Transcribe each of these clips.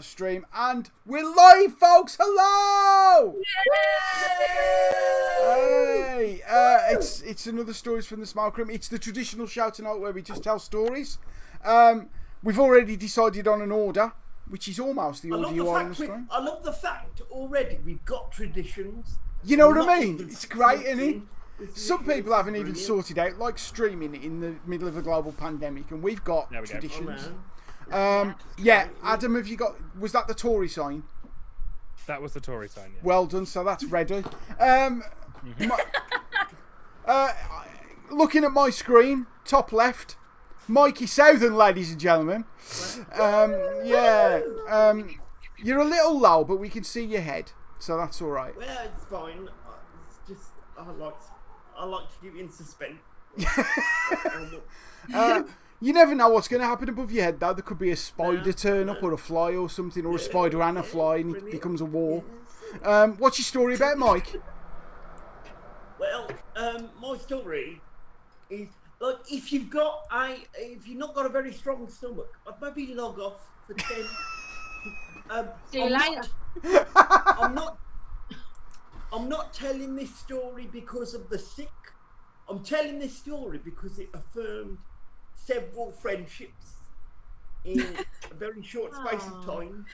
the stream, and we're live, folks. Hello! Hey, it's another Stories from the Smoke Room. It's the traditional shouting out where we just tell stories. We've already decided on an order, which is almost the order you are on the screen. I love the fact already we've got traditions. You know what I mean? It's great, isn't it? Some people haven't even sorted out, like streaming in the middle of a global pandemic, and we've got traditions. Yeah, Adam, have you got? Was that the Tory sign? That was the Tory sign. Yeah. Well done. So that's ready. Looking at my screen, top left, Mikey Southern, ladies and gentlemen. You're a little low, but we can see your head, so that's all right. Well, it's fine. It's just I like to keep you in suspense. You never know what's going to happen above your head, though. There could be a spider turn up, or a fly, or something, or a spider and a fly, and it becomes a war. What's your story about, Mike? Well, my story is like if you've not got a very strong stomach, I'd maybe log off for 10. See you later. I'm not telling this story because of the sick. I'm telling this story because it affirmed several friendships in a very short space of time,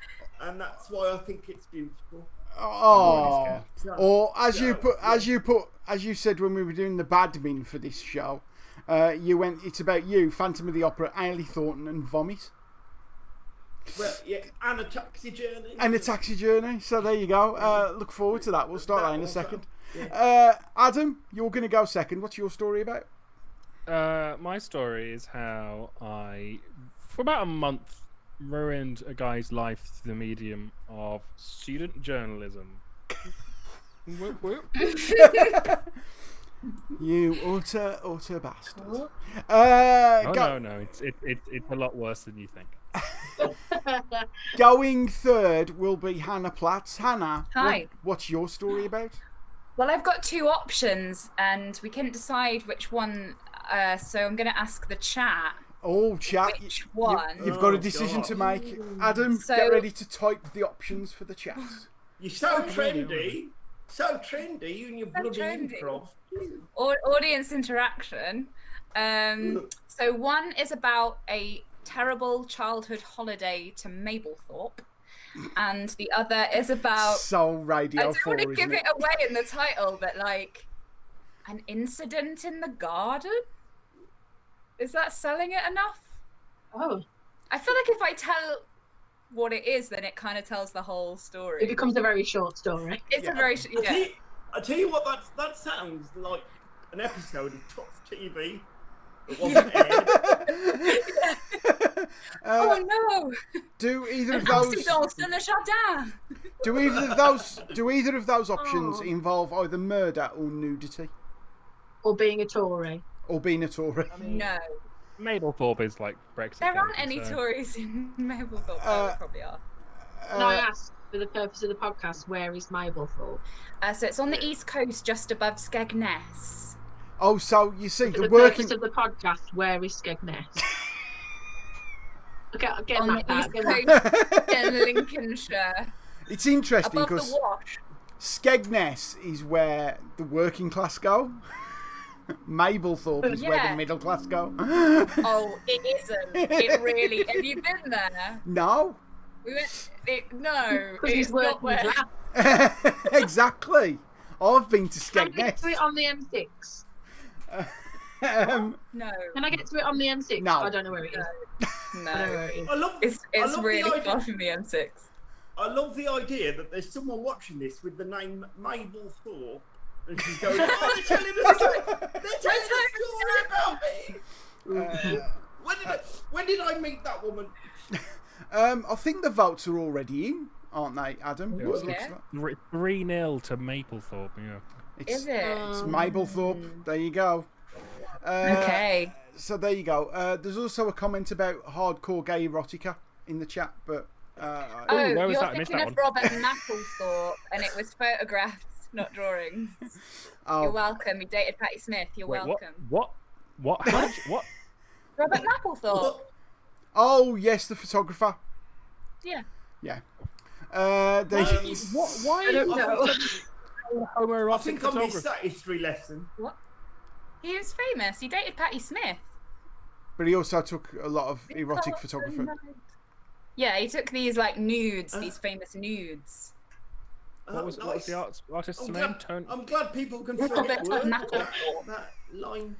and that's why I think it's beautiful. Oh, or as you said when we were doing the badmin for this show, it's about you, Phantom of the Opera, Ailey Thornton, and Vomit. Well, yeah, and a taxi journey. And a taxi journey. So there you go. Look forward to that. We'll start that in a second. Yeah. Adam, you're going to go second. What's your story about? My story is how I, for about a month, ruined a guy's life through the medium of student journalism. Whoop, whoop. You utter bastard. No. It's a lot worse than you think. Going third will be Hannah Platts. Hannah, hi. What's your story about? Well, I've got two options, and we couldn't decide which one. So I'm going to ask the chat. Oh, chat! Which one? You've got a decision to make. Adam, get ready to type the options for the chat. You're so trendy. So trendy, you and your bloody improv. Audience interaction. So one is about a terrible childhood holiday to Mablethorpe, and the other is about Radio 4. I don't want to give it away in the title, but like an incident in the garden. Is that selling it enough? Oh, I feel like if I tell what it is, then it kind of tells the whole story. It becomes a very short story. It's a very I tell you what, that sounds like an episode of Top TV. It wasn't aired. Oh no! Do either of those? Do either of those options involve either murder or nudity? Or being a Tory? Or being a Tory? No. Mablethorpe is like Brexit. There aren't any Tories in Mablethorpe. There probably are. Can I ask, for the purpose of the podcast, where is Mablethorpe? So it's on the east coast, just above Skegness. Oh, so you see, For the purpose of the podcast, where is Skegness? Okay, I'll get on that the east coast in Lincolnshire. It's interesting above because the Wash. Skegness is where the working class go. Mablethorpe is where the middle class go. Oh, it isn't. It really. Have you been there? No. We went. It's not where. Exactly. I've been to Can I get Skegness. to it on the M6? No. Can I get to it on the M6? No. I don't know where it is. No. I don't know where it is. It's love really the idea. far from the M6. I love the idea that there's someone watching this with the name Mablethorpe, and she's going, "Oh, they're telling a story about me." When did I meet that woman? I think the votes are already in, aren't they, Adam? Ooh, yeah. 3-0 to Mablethorpe. Yeah. Is it? It's Mablethorpe. There you go. Okay. So there you go. There's also a comment about hardcore gay erotica in the chat, but where was you're that? I missed thinking that of one. Robert Mapplethorpe, and it was photographs, not drawings. Oh. You're welcome. You dated Patti Smith. You're Wait, welcome. What? How did you, what? Robert Mapplethorpe. Oh yes, the photographer. Yeah. Yeah. Why? I don't know. I Homoerotic think I photography. missed that history lesson. What? He was famous. He dated Patti Smith. But he also took a lot of erotic photography. Yeah, he took these like nudes, these famous nudes. What was the artist's I'm name? glad, I'm glad people can forget Robert words. Mapplethorpe. That line.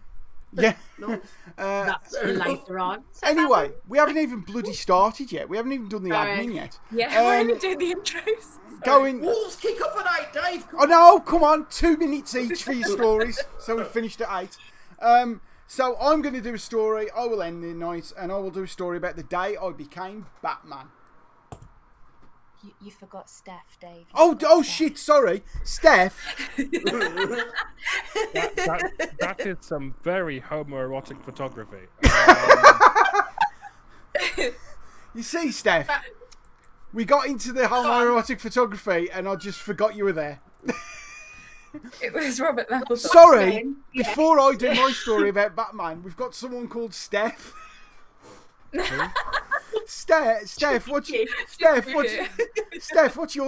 Yeah. Nice. That's later on. So Anyway, we haven't even bloody started yet. We haven't even done the Sorry. admin yet. Yeah, we're only doing the intros. Going. Wolves kick off at 8, Dave. Oh no! Come on, 2 minutes each for your stories. So we finished at 8. So I'm going to do a story. I will end the night, and I will do a story about the day I became Batman. You forgot Steph, Dave. Oh shit! Sorry, Steph. That is some very homoerotic photography. You see, Steph, we got into the homoerotic photography, and I just forgot you were there. It was Robert Mapplethorpe. Sorry, before I do my story about Batman, we've got someone called Steph. Steph, what's your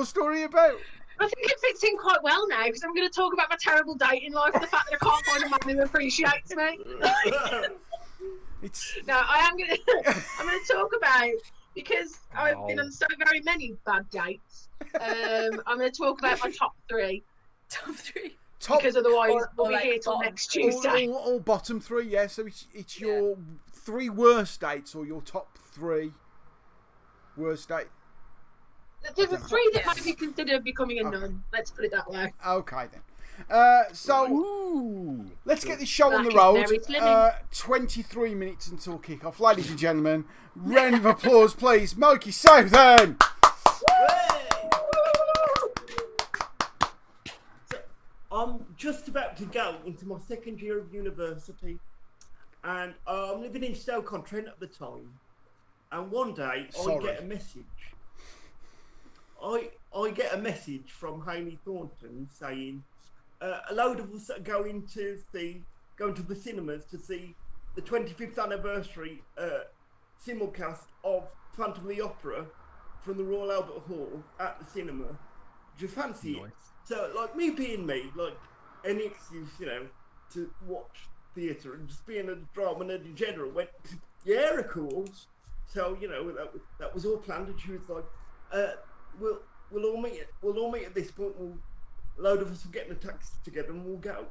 story about? I think it fits in quite well now because I'm going to talk about my terrible dating life and the fact that I can't find a man who appreciates me. No, I'm going to talk about, because I've been on so very many bad dates. I'm going to talk about my top 3. Top 3. Because otherwise we'll be here till next Tuesday. All bottom 3, yeah. So it's your 3 worst dates or your top 3 worst dates. There's 3 that might be considered becoming a nun. Let's put it that way. Okay then. So let's get this show on the road. 23 minutes until kick-off. Ladies and gentlemen, round of applause, please. Mikey Southern. I'm just about to go into my 2nd year of university, and I'm living in Stoke-on-Trent at the time. And one day I get a message. I get a message from Hayley Thornton saying a load of us are going to the cinemas to see the 25th anniversary simulcast of Phantom of the Opera from the Royal Albert Hall at the cinema. Do you fancy it? So, like, me being me, like, any excuse, to watch theatre and just being a drama nerd in general, went, yeah, of course. So, that was all planned, and she was like, we'll all meet at this point. A load of us will get in a taxi together and we'll go.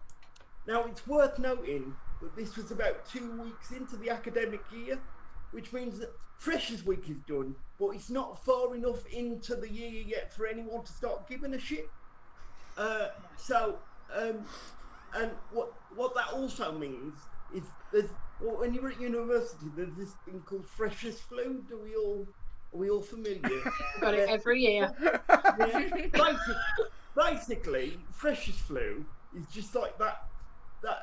Now, it's worth noting that this was about 2 weeks into the academic year, which means that Freshers' Week is done, but it's not far enough into the year yet for anyone to start giving a shit. And what that also means is when you're at university, there's this thing called Freshers' Flu. Are we all familiar? Got it every year. Yeah. Basically, Freshers' Flu is just like that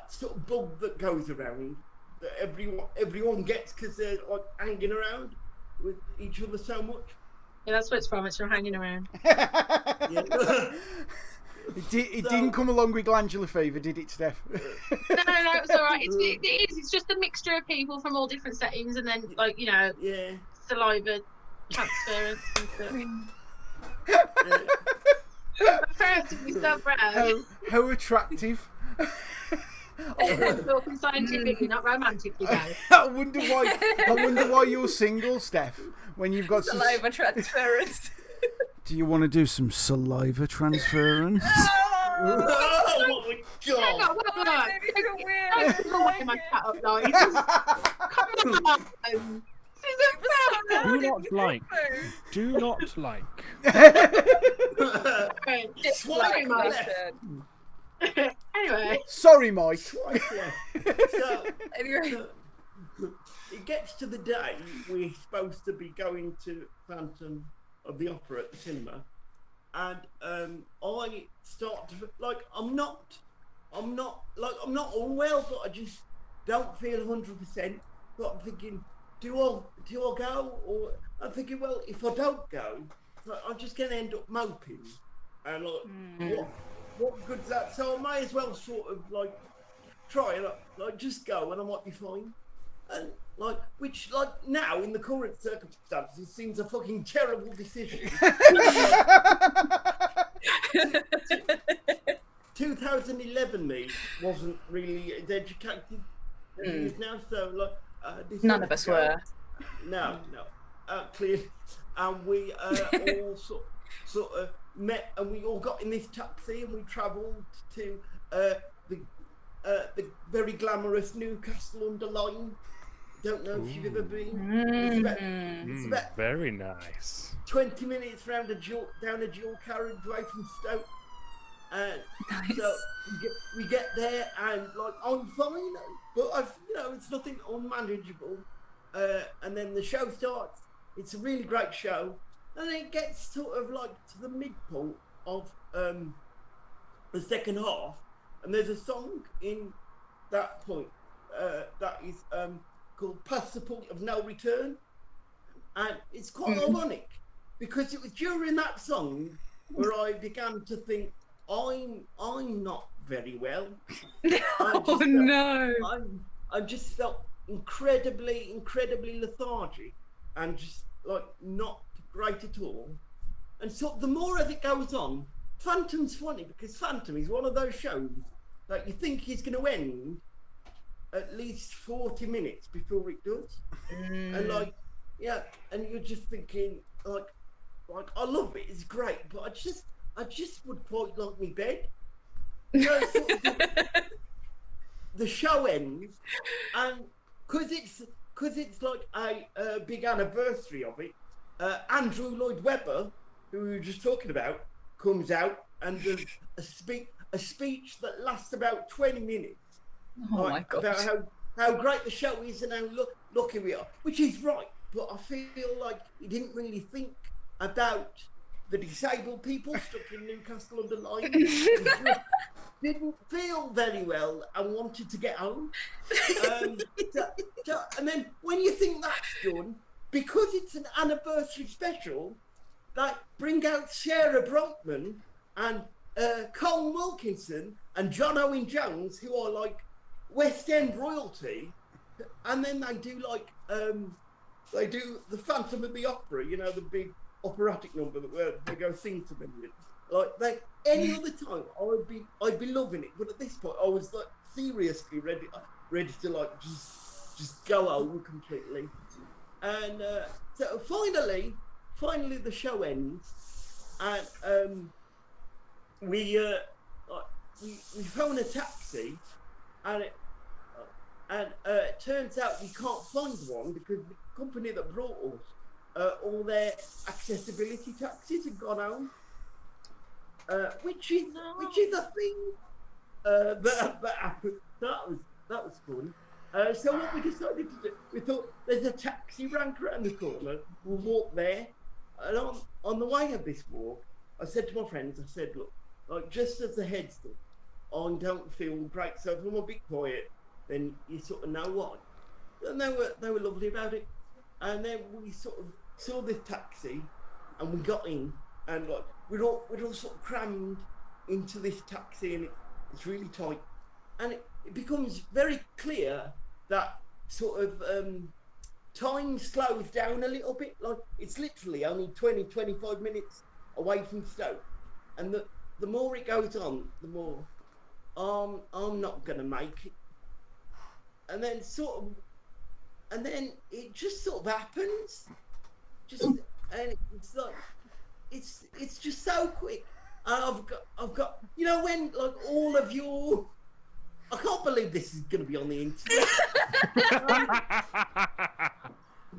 sort of bug that goes around that everyone gets because they're like hanging around with each other so much. Yeah, that's what it's from. It's from hanging around. Yeah. It didn't come along with glandular fever, did it, Steph? No, it's all right. It is. It's just a mixture of people from all different settings, and then saliva transference and stuff. Comparatively so bad. How attractive. Talking scientifically, not romantically, guys. I wonder why you're single, Steph. When you've got saliva transference. Do you want to do some saliva transference? Oh my god! My cat up, guys. Come on. Do not like. Anyway. Sorry, Mike. Anyway. It gets to the day we're supposed to be going to Phantom of the Opera at the cinema, and I start to I'm not unwell, but I just don't feel 100%. But I'm thinking, do I go? Or I'm thinking, well, if I don't go, I'm just going to end up moping, and what good's that? So I may as well sort of try and just go, and I might be fine. And Like, which, like, now, in the current circumstances, seems a fucking terrible decision. 2011 me wasn't really as educated as he is now, so, like... None of us were. No, clearly. And we all sort of met, and we all got in this taxi, and we travelled to the very glamorous Newcastle-under-Lyme. Don't know if you've ever been. It's about very nice. 20 minutes down a dual carriageway from Stoke. And nice. So we get there, and like I'm fine, but it's nothing unmanageable. And then the show starts. It's a really great show, and it gets sort of like to the midpoint of the second half, and there's a song in that point that is called "Past the Point of No Return," and it's quite ironic because it was during that song where I began to think I'm not very well. I just felt incredibly lethargic and just like not great at all. And so the more as it goes on, Phantom's funny because Phantom is one of those shows that you think is going to end at least 40 minutes before it does. And like, yeah, and you're just thinking like I love it, it's great, but I just would quite like me bed. Sort of the show ends, and because it's like a big anniversary of it, Andrew Lloyd Webber, who we were just talking about, comes out and does a speech that lasts about 20 minutes. Oh my God. About how great the show is and how lucky we are, which is right, but I feel like he didn't really think about the disabled people stuck in Newcastle-under-Lyme. Didn't feel very well and wanted to get home. And then when you think that's done, because it's an anniversary special, like bring out Sarah Brightman and Cole Wilkinson and John Owen Jones, who are like West End royalty, and then they do like they do the Phantom of the Opera, the big operatic number where they go sing to them. Like any other time, I'd be loving it, but at this point, I was like seriously ready to like just go home completely. And so finally, the show ends, and we phone a taxi, and it turns out we can't find one because the company that brought us all their accessibility taxis had gone home, which is a thing that happened. That was fun. So what we decided to do, we thought there's a taxi rank around the corner. We'll walk there, and on the way of this walk, I said to my friends, I said, look, like just as a heads up, I don't feel great. So if I'm a bit quiet, then you sort of know why. And they were lovely about it. And then we sort of saw this taxi, and we got in, and like we're all sort of crammed into this taxi, and it's really tight, and it becomes very clear that sort of time slows down a little bit. Like it's literally only 20-25 minutes away from Stoke, and the more it goes on, the more I'm not gonna make it, and then it just sort of happens, and it's like it's just so quick. And I've got when like all of your, I can't believe this is going to be on the internet.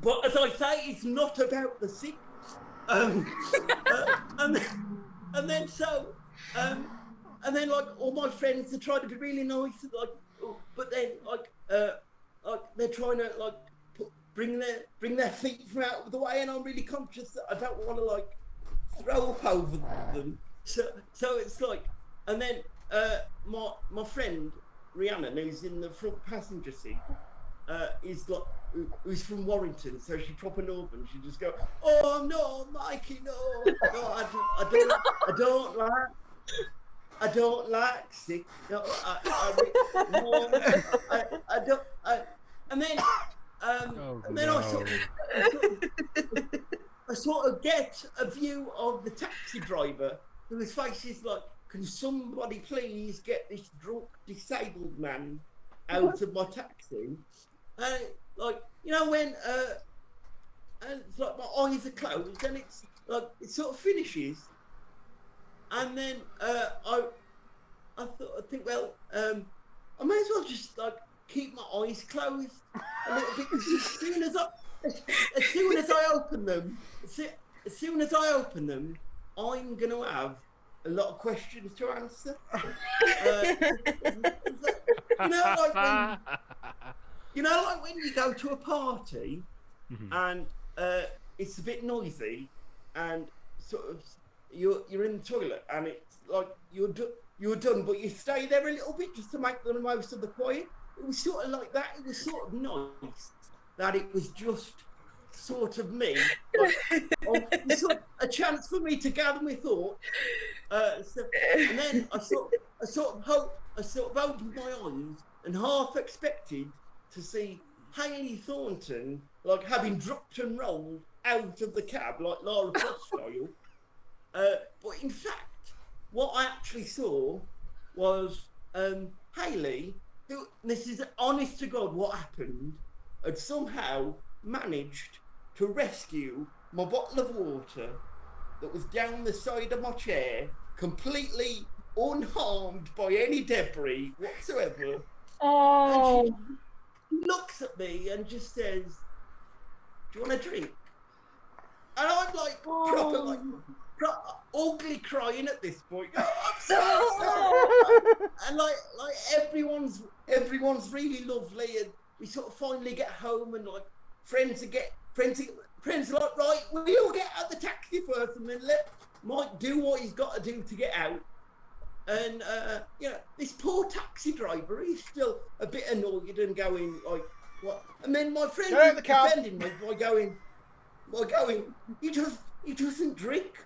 But as I say, it's not about the sick. And then like all my friends are trying to be really nice, and like, but then like they're trying to like bring their feet from out of the way, and I'm really conscious that I don't want to like throw up over them. So it's like, and then my friend Rhiannon, who's in the front passenger seat, is like who's from Warrington, so she proper Northern. She just go, "Oh no, Mikey, no, I don't like sick. No, I don't." And then and then I sort of get a view of the taxi driver whose face is like, can somebody please get this drunk disabled man out of my taxi? And like, you know, when and it's like my eyes are closed and it's like it sort of finishes, and then I think, well, I may as well just like keep my eyes closed a little bit, because as soon as I open them, I'm gonna have a lot of questions to answer. You know, like when you go to a party and it's a bit noisy, and sort of you're in the toilet and it's like you're done, but you stay there a little bit just to make the most of the quiet. It was sort of like that. It was sort of nice that it was just sort of me, like, sort of a chance for me to gather my thoughts. And then I sort of opened my eyes and half expected to see Hayley Thornton, like having dropped and rolled out of the cab like Lara Croft style. But in fact, what I actually saw was Hayley, who, this is honest to God what happened, had somehow managed to rescue my bottle of water that was down the side of my chair, completely unharmed by any debris whatsoever. Oh. And she looks at me and just says, "Do you want a drink?" And I'm like, ugly crying at this point. I'm so and like everyone's really lovely, and we sort of finally get home, and like friends are like, right, we all get out the taxi first, and then let Mike do what he's got to do to get out. And you know, this poor taxi driver, he's still a bit annoyed and going like, what? And then my friend is defending me by going, he doesn't drink.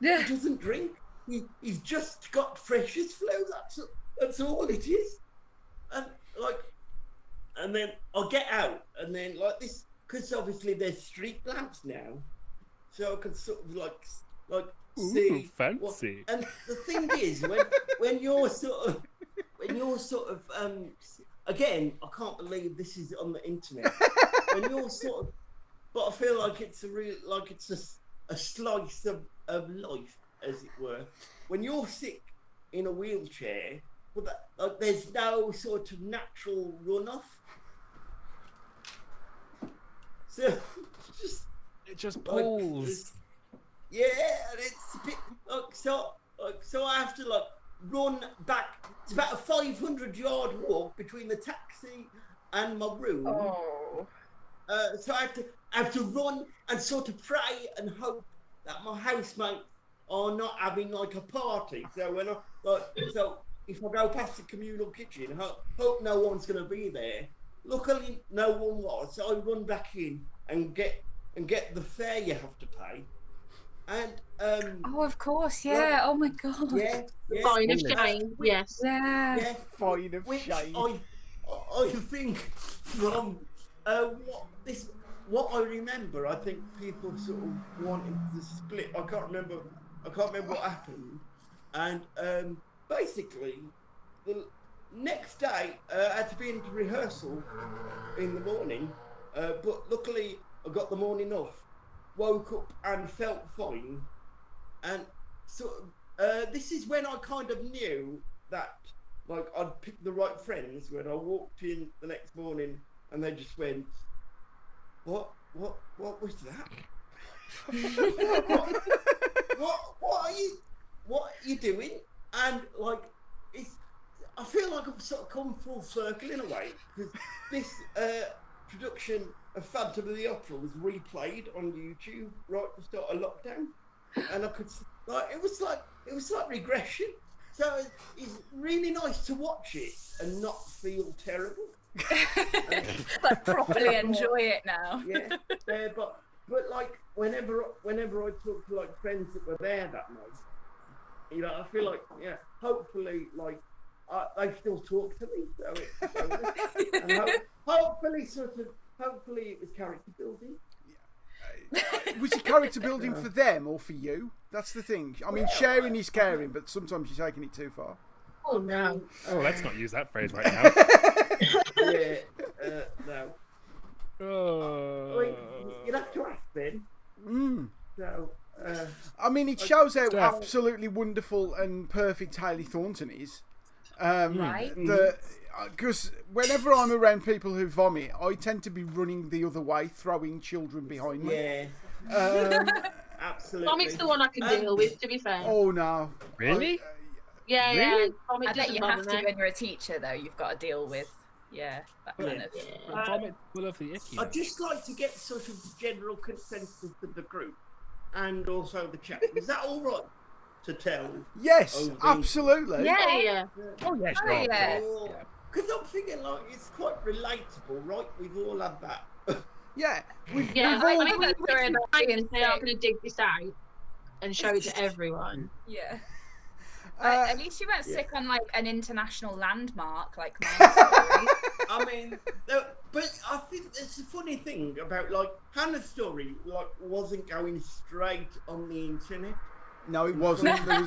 Yeah. He doesn't drink. He's just got Freshers' flu. That's all it is. And then I'll get out, and then like this, because obviously there's street lamps now, so I can sort of like see. Fancy. And the thing is, when you're sort of again, I can't believe this is on the internet. When you're sort of, but I feel like it's a slice of life, as it were. When you're sick in a wheelchair, well, like there's no sort of natural runoff. So it just pulls. Yeah, and it's a bit so I have to like run back. It's about a 500-yard walk between the taxi and my room. Oh. So I have to run and sort of pray and hope that my housemates are not having like a party. So when so if I go past the communal kitchen, hope no one's going to be there. Luckily, no one was. So I run back in and get the fare you have to pay. And oh, of course, yeah. Oh my God. Yeah. Fine of shame. Yes. Yeah. Fine of shame. I think from what I remember, I think people sort of wanted to split. I can't remember what happened. And basically, the next day I had to be into rehearsal in the morning, but luckily I got the morning off. Woke up and felt fine, and so this is when I kind of knew that like I'd picked the right friends. When I walked in the next morning and they just went, what was that? what are you doing? And like I feel like I've sort of come full circle in a way, because this production of Phantom of the Opera was replayed on YouTube right at the start of lockdown, and I could it was like regression. So it's really nice to watch it and not feel terrible. Like properly enjoy it now. Yeah, but like whenever I talk to like friends that were there that night, you know, I feel like hopefully like they still talk to me, and hopefully sort of hopefully it was character building. Was it character building for them or for you? That's the thing. I mean, sharing is caring, but sometimes you're taking it too far. Oh no! Oh, let's not use that phrase right now. No. Oh. You'd have to ask Ben. So. I mean, it shows how absolutely wonderful and perfect Hayley Thornton is. Right. Because whenever I'm around people who vomit, I tend to be running the other way, throwing children behind me. Yeah. Absolutely. Vomit's the one I can deal with, to be fair. Oh no! Really? Yeah. Vomit I bet doesn't you bother have to me. when you're a teacher, though. You've got to deal with, that kind of. Vomit full of the icky. I'd just like to get sort of general consensus of the group and also the chat. Is that all right to tell? Yes, absolutely. Yeah. Oh yeah, sure. Oh, yeah. Because I'm thinking like it's quite relatable, right? We've all had that. Yeah, we've Yeah, all... I think that story about being they are sick. going to dig this out and show it to everyone. Yeah. At least you weren't sick on like an international landmark like my story. I mean, but I think it's a funny thing about like Hannah's story. Like, wasn't going straight on the internet. No, it wasn't. There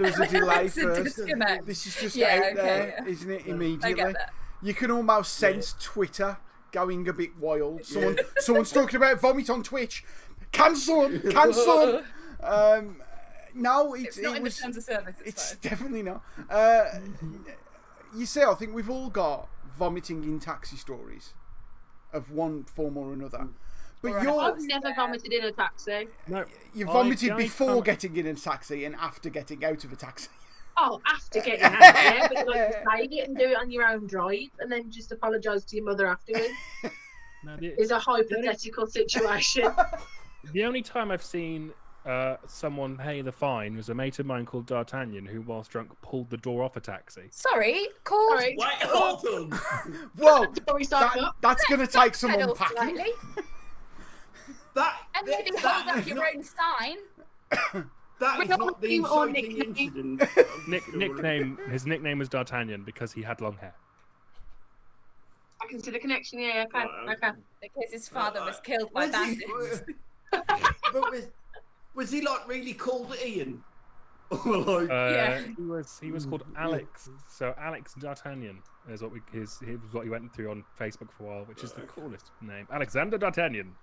was a delay It's a first. disconnect. This is just Yeah, out there, okay, yeah. isn't it? I Immediately, get that. you can almost sense Twitter going a bit wild. Someone's talking about vomit on Twitch. Cancel him. No, It's not in the terms of service. It's fine. definitely not. You see, I think we've all got vomiting in taxi stories of one form or another. But I've never vomited in a taxi. No, you vomited I before can't- getting in a taxi and after getting out of a taxi. Oh, after getting out, yeah, but like to save it and do it on your own drive, and then just apologise to your mother afterwards. No, Is a hypothetical situation. the only time I've seen someone pay the fine was a mate of mine called D'Artagnan, who, whilst drunk, pulled the door off a taxi. Sorry, called. Sorry. Wait, hold on. Whoa, Sorry, sign up. that's going to take some Pedal unpacking. slightly. That And maybe hold up your own sign. That is not the Or inciting nickname. incident. His nickname was D'Artagnan because he had long hair. I can see the connection. Yeah, okay. Because his father was killed by Was he- bandits. But was he like really called Ian? Or like, Yeah. He was called Alex. So Alex D'Artagnan is what he was what he went through on Facebook for a while, which is the coolest name, Alexander D'Artagnan.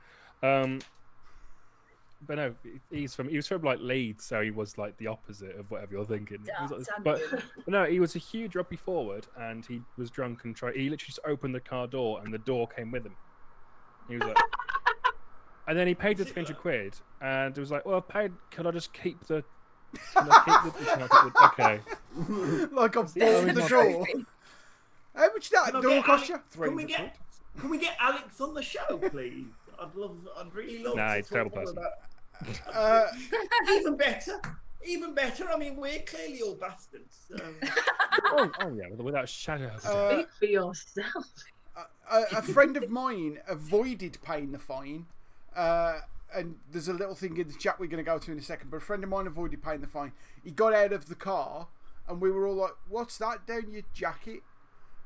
But no, he was from like Leeds, so he was like the opposite of whatever you're thinking. He was like this- but no, he was a huge rugby forward, and he was drunk and he literally just opened the car door, and the door came with him. He was like, and then he paid the £300, and it was like, well, I've paid. Can I just keep the? Okay. Like I've bought the door. How much did that door cost you? Can we get Alex on the show, please? I'd really love Nah, to he's a terrible talk person. about- even better. I mean, we're clearly all bastards. So. oh yeah, without a shadow of a doubt. Speak for yourself. A friend of mine avoided paying the fine, and there's a little thing in the chat we're going to go to in a second, but a friend of mine avoided paying the fine. He got out of the car, and we were all like, what's that down your jacket?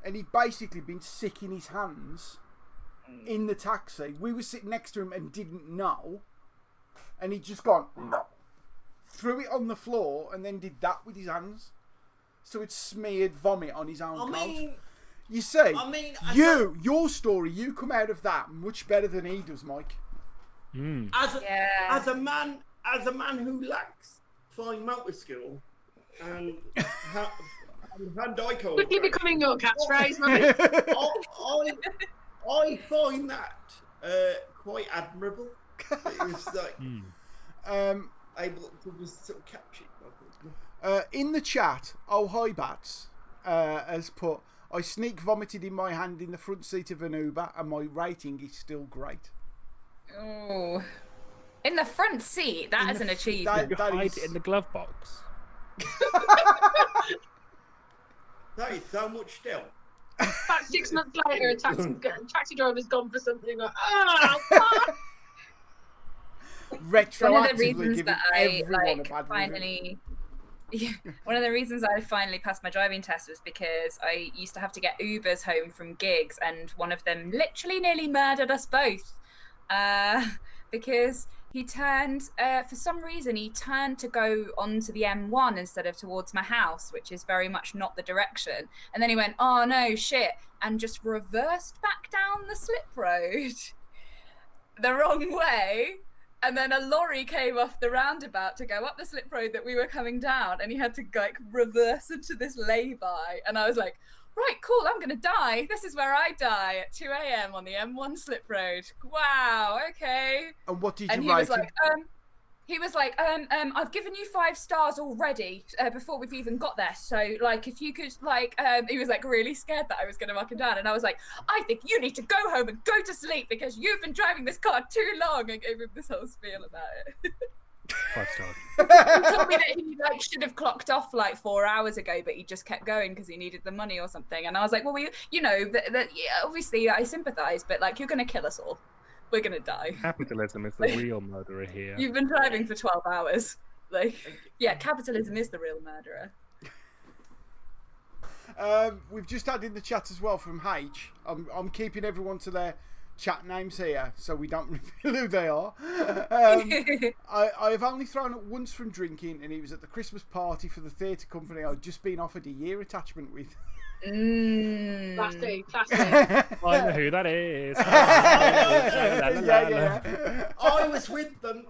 And he'd basically been sick in his hands in the taxi. We were sitting next to him and didn't know, and he'd just gone, threw it on the floor, and then did that with his hands. So it smeared vomit on his own coat. You see, your story, you come out of that much better than he does, Mike. As a man who lacks fine motor skill and hand-eye coordination, Quickly becoming your catchphrase, mate. I find that quite admirable. It's like able to just sort of catch it. In the chat, oh hi Bats has put, I sneak vomited in my hand in the front seat of an Uber, and my rating is still great. Oh, in the front seat, that is an achievement. You hide it in the glove box. That is so much still. About 6 months later, a taxi driver's gone for something like, oh, fuck! Retroactively One of the reasons giving that I everyone a like bad finally Yeah, one of the reasons I finally passed my driving test was because I used to have to get Ubers home from gigs, and one of them literally nearly murdered us both. Because he turned, for some reason, he turned to go onto the M1 instead of towards my house, which is very much not the direction. And then he went, oh no, shit, and just reversed back down the slip road the wrong way. And then a lorry came off the roundabout to go up the slip road that we were coming down, and he had to like reverse into this lay-by. And I was like, right, cool, I'm gonna die. This is where I die at 2 a.m. on the M1 slip road. Wow, okay. And what did you and he write? He was like, I've given you 5 stars already before we've even got there. So, like, if you could, like, he was like really scared that I was going to mark him down. And I was like, I think you need to go home and go to sleep because you've been driving this car too long. And gave him this whole spiel about it. 5 stars. He told me that he like should have clocked off like 4 hours ago, but he just kept going because he needed the money or something. And I was like, well, you know, yeah, obviously I sympathise, but like you're going to kill us all. We're going to die. Capitalism is the real murderer here. You've been driving for 12 hours. Like, yeah, capitalism is the real murderer. We've just had in the chat as well from H. I'm keeping everyone to their chat names here so we don't reveal who they are. I have only thrown up once from drinking, and it was at the Christmas party for the theatre company I'd just been offered a year attachment with. Classy. I know who that is. Yeah. I was with them.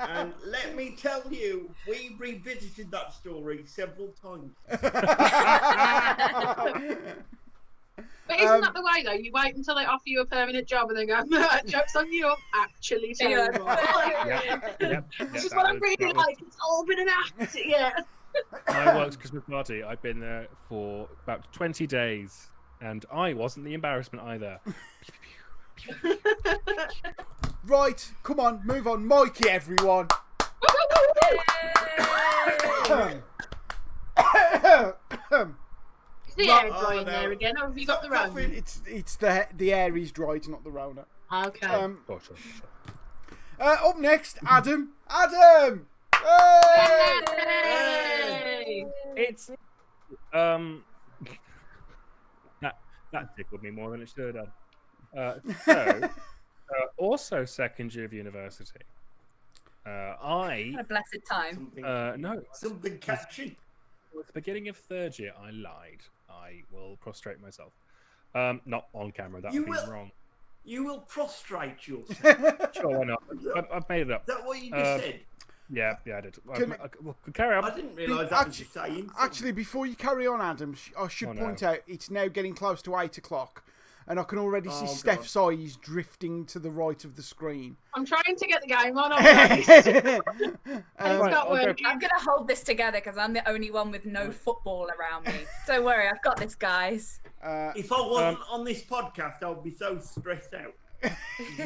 And let me tell you, we revisited that story several times. But isn't that the way though? You wait until they offer you a permanent job and then go, no, joke's on you, I'm actually terrible. This is what I'm really like. It's all been an act. Yeah. I worked Christmas party. I've been there for about 20 days, and I wasn't the embarrassment either. Right, come on, move on. Mikey, everyone. Is the air dry in there again, or have you got the Rona? It's the air is dry, it's not the Rona. Okay. Sure. Up next, Adam. Adam! Hey! It's that tickled me more than it should have done. Also second year of university. A blessed time. Something catchy. At the beginning of third year, I lied. I will prostrate myself. Not on camera. That would be wrong. You will prostrate yourself. Sure, why not? I've made it up. Is that what you just said? Yeah, I did. Carry on. I didn't realise that was you saying. Actually, before you carry on, Adam, I should point out it's now getting close to 8 o'clock, and I can already see Steph's eyes drifting to the right of the screen. I'm trying to get the game on. I'm going to hold this together because I'm the only one with no football around me. Don't worry, I've got this, guys. If I wasn't on this podcast, I would be so stressed out.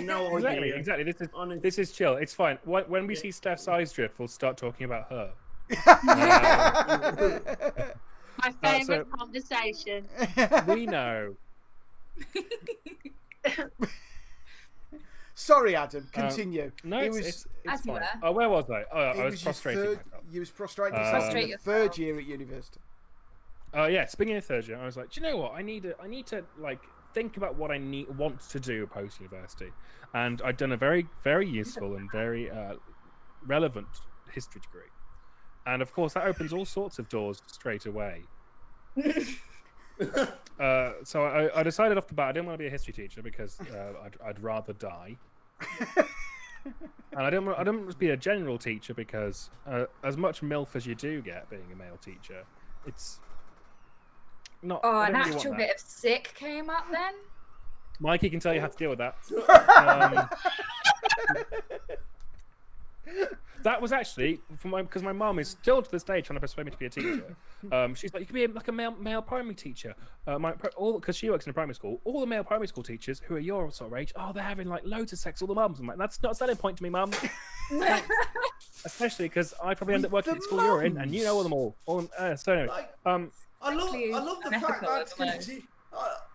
No idea. Exactly. This is chill. It's fine. When we see Steph's eyes drift, we'll start talking about her. My favourite conversation. We know. Sorry, Adam. Continue. No, it's fine. Oh, where was I? Oh, I was prostrating myself. You was prostrating yourself in the third year at university. Yeah, speaking of third year, I was like, do you know what? I need to like think about what I want to do post university, and I'd done a very, very useful and very relevant history degree, and of course that opens all sorts of doors straight away. So I decided off the bat I didn't want to be a history teacher because I'd rather die, and I didn't want to be a general teacher because as much MILF as you do get being a male teacher, it's not. An actual bit of sick came up then. Mikey can tell you how to deal with that. That was actually because my mum is still to this day trying to persuade me to be a teacher. She's like, you could be like a male primary teacher. Because she works in a primary school. All the male primary school teachers who are your sort of age, they're having like loads of sex. All the mums. I'm like, that's not a selling point to me, mum. Especially because I probably end up working at the school you're in, and you know them all. So anyway, I love the fact that's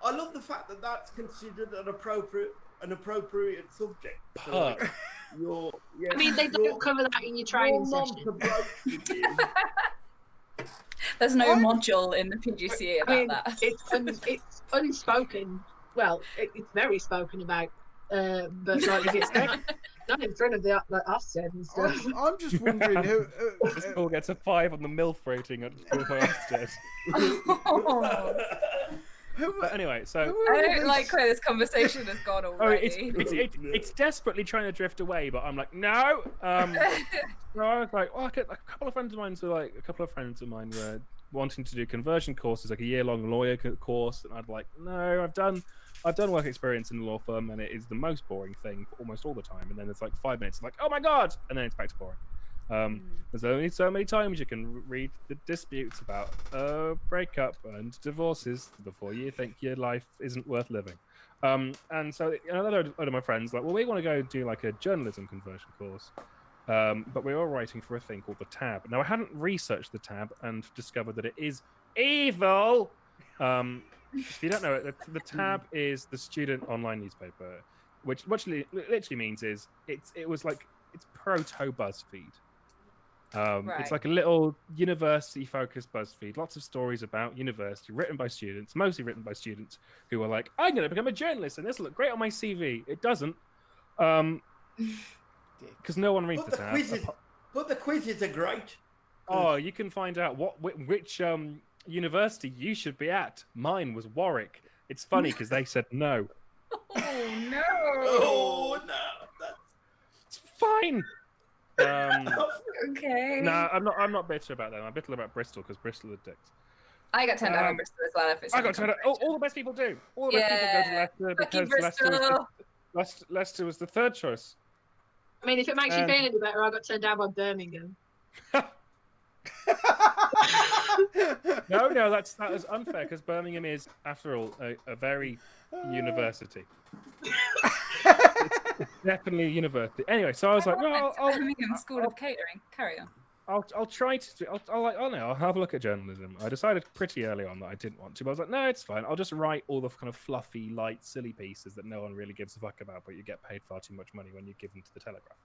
I love the fact that that's considered an appropriate subject. I mean, they don't cover that in your training session. There's no module in the PGCE about that. It's unspoken. Well, it's very spoken about. But like, if it's not in front of the Ofsted and stuff. I'm just wondering who. The school gets a 5 on the MILF rating at school by Ofsted. But anyway, so I don't like where this conversation has gone already. It's desperately trying to drift away, but I'm like, no. So I was like, well, a couple of friends of mine were wanting to do conversion courses, like a year-long lawyer course, and I'd like, no, I've done work experience in a law firm, and it is the most boring thing almost all the time. And then it's like 5 minutes, like, oh my god, and then it's back to boring. There's only so many times you can read the disputes about breakup and divorces before you think your life isn't worth living. And so another of my friends like, well, we want to go do like a journalism conversion course, but we were writing for a thing called the Tab. Now I hadn't researched the Tab and discovered that it is evil. If you don't know it, the Tab is the student online newspaper, which literally means is it's proto BuzzFeed. Right. It's like a little university-focused BuzzFeed. Lots of stories about university, written by students, mostly written by students who are like, I'm going to become a journalist, and this will look great on my CV. It doesn't, because no one reads the Tab. But the quizzes are great. Oh, you can find out which university you should be at. Mine was Warwick. It's funny because they said no. Oh no! Oh no! It's fine. Okay. No, I'm not bitter about them. I'm bitter about Bristol because Bristol are dicks. I got turned down on Bristol as well. I got turned down. All the best people do. All the best people go to Leicester because Leicester was the third choice. I mean, if it makes you feel any better, I got turned down by Birmingham. No, that is unfair because Birmingham is, after all, a very university. It's definitely a university. Anyway, so I was like, well, Birmingham School of Catering. Carry on. I'll try to. I'll have a look at journalism. I decided pretty early on that I didn't want to, but I was like, no, it's fine. I'll just write all the kind of fluffy, light, silly pieces that no one really gives a fuck about, but you get paid far too much money when you give them to the Telegraph.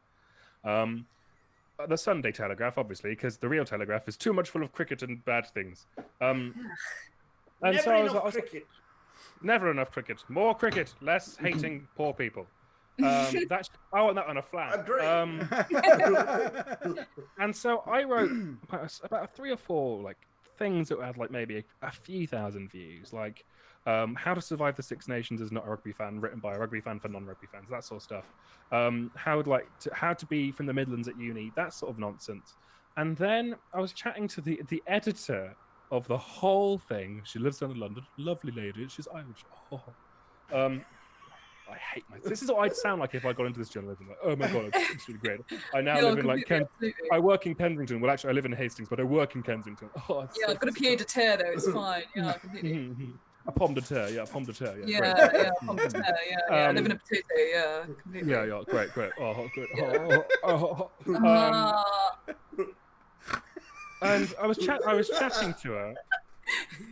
The Sunday Telegraph, obviously, because the real Telegraph is too much full of cricket and bad things. And so I was like, never enough cricket. More cricket, less hating poor people. I want that on a flag. Agree. And so I wrote about 3 or 4 things that had maybe a few thousand views, like How to Survive the Six Nations as Not a Rugby Fan, written by a rugby fan for non-rugby fans, that sort of stuff. How to be from the Midlands at uni, that sort of nonsense. And then I was chatting to the editor of the whole thing. She lives down in London, lovely lady. She's Irish. I hate myself. This is what I'd sound like if I got into this journalism. Like, oh my god, it's really great. I now live in I work in Kensington. Well, actually, I live in Hastings, but I work in Kensington. Oh, yeah, I've got a pied de terre though. It's fine. Yeah, completely. A pomme de terre, yeah, pomme de terre, yeah. Yeah, pomme de terre, yeah. I live in a potato, yeah, completely. Yeah, great. Oh, good. And I was chatting to her,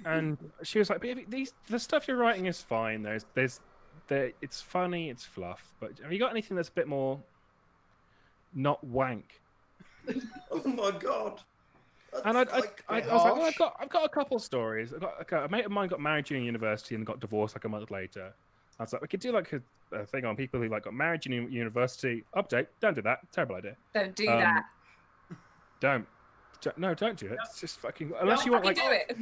and she was like, the stuff you're writing is fine. It's funny, it's fluff, but have you got anything that's a bit more not wank? Oh my god! And I was like, well, I've got a couple stories. A mate of mine got married during university and got divorced a month later. I was like, we could do a thing on people who got married during university. Update: don't do that. Terrible idea. Don't do that. Don't do it. It's just fucking unless you want do it.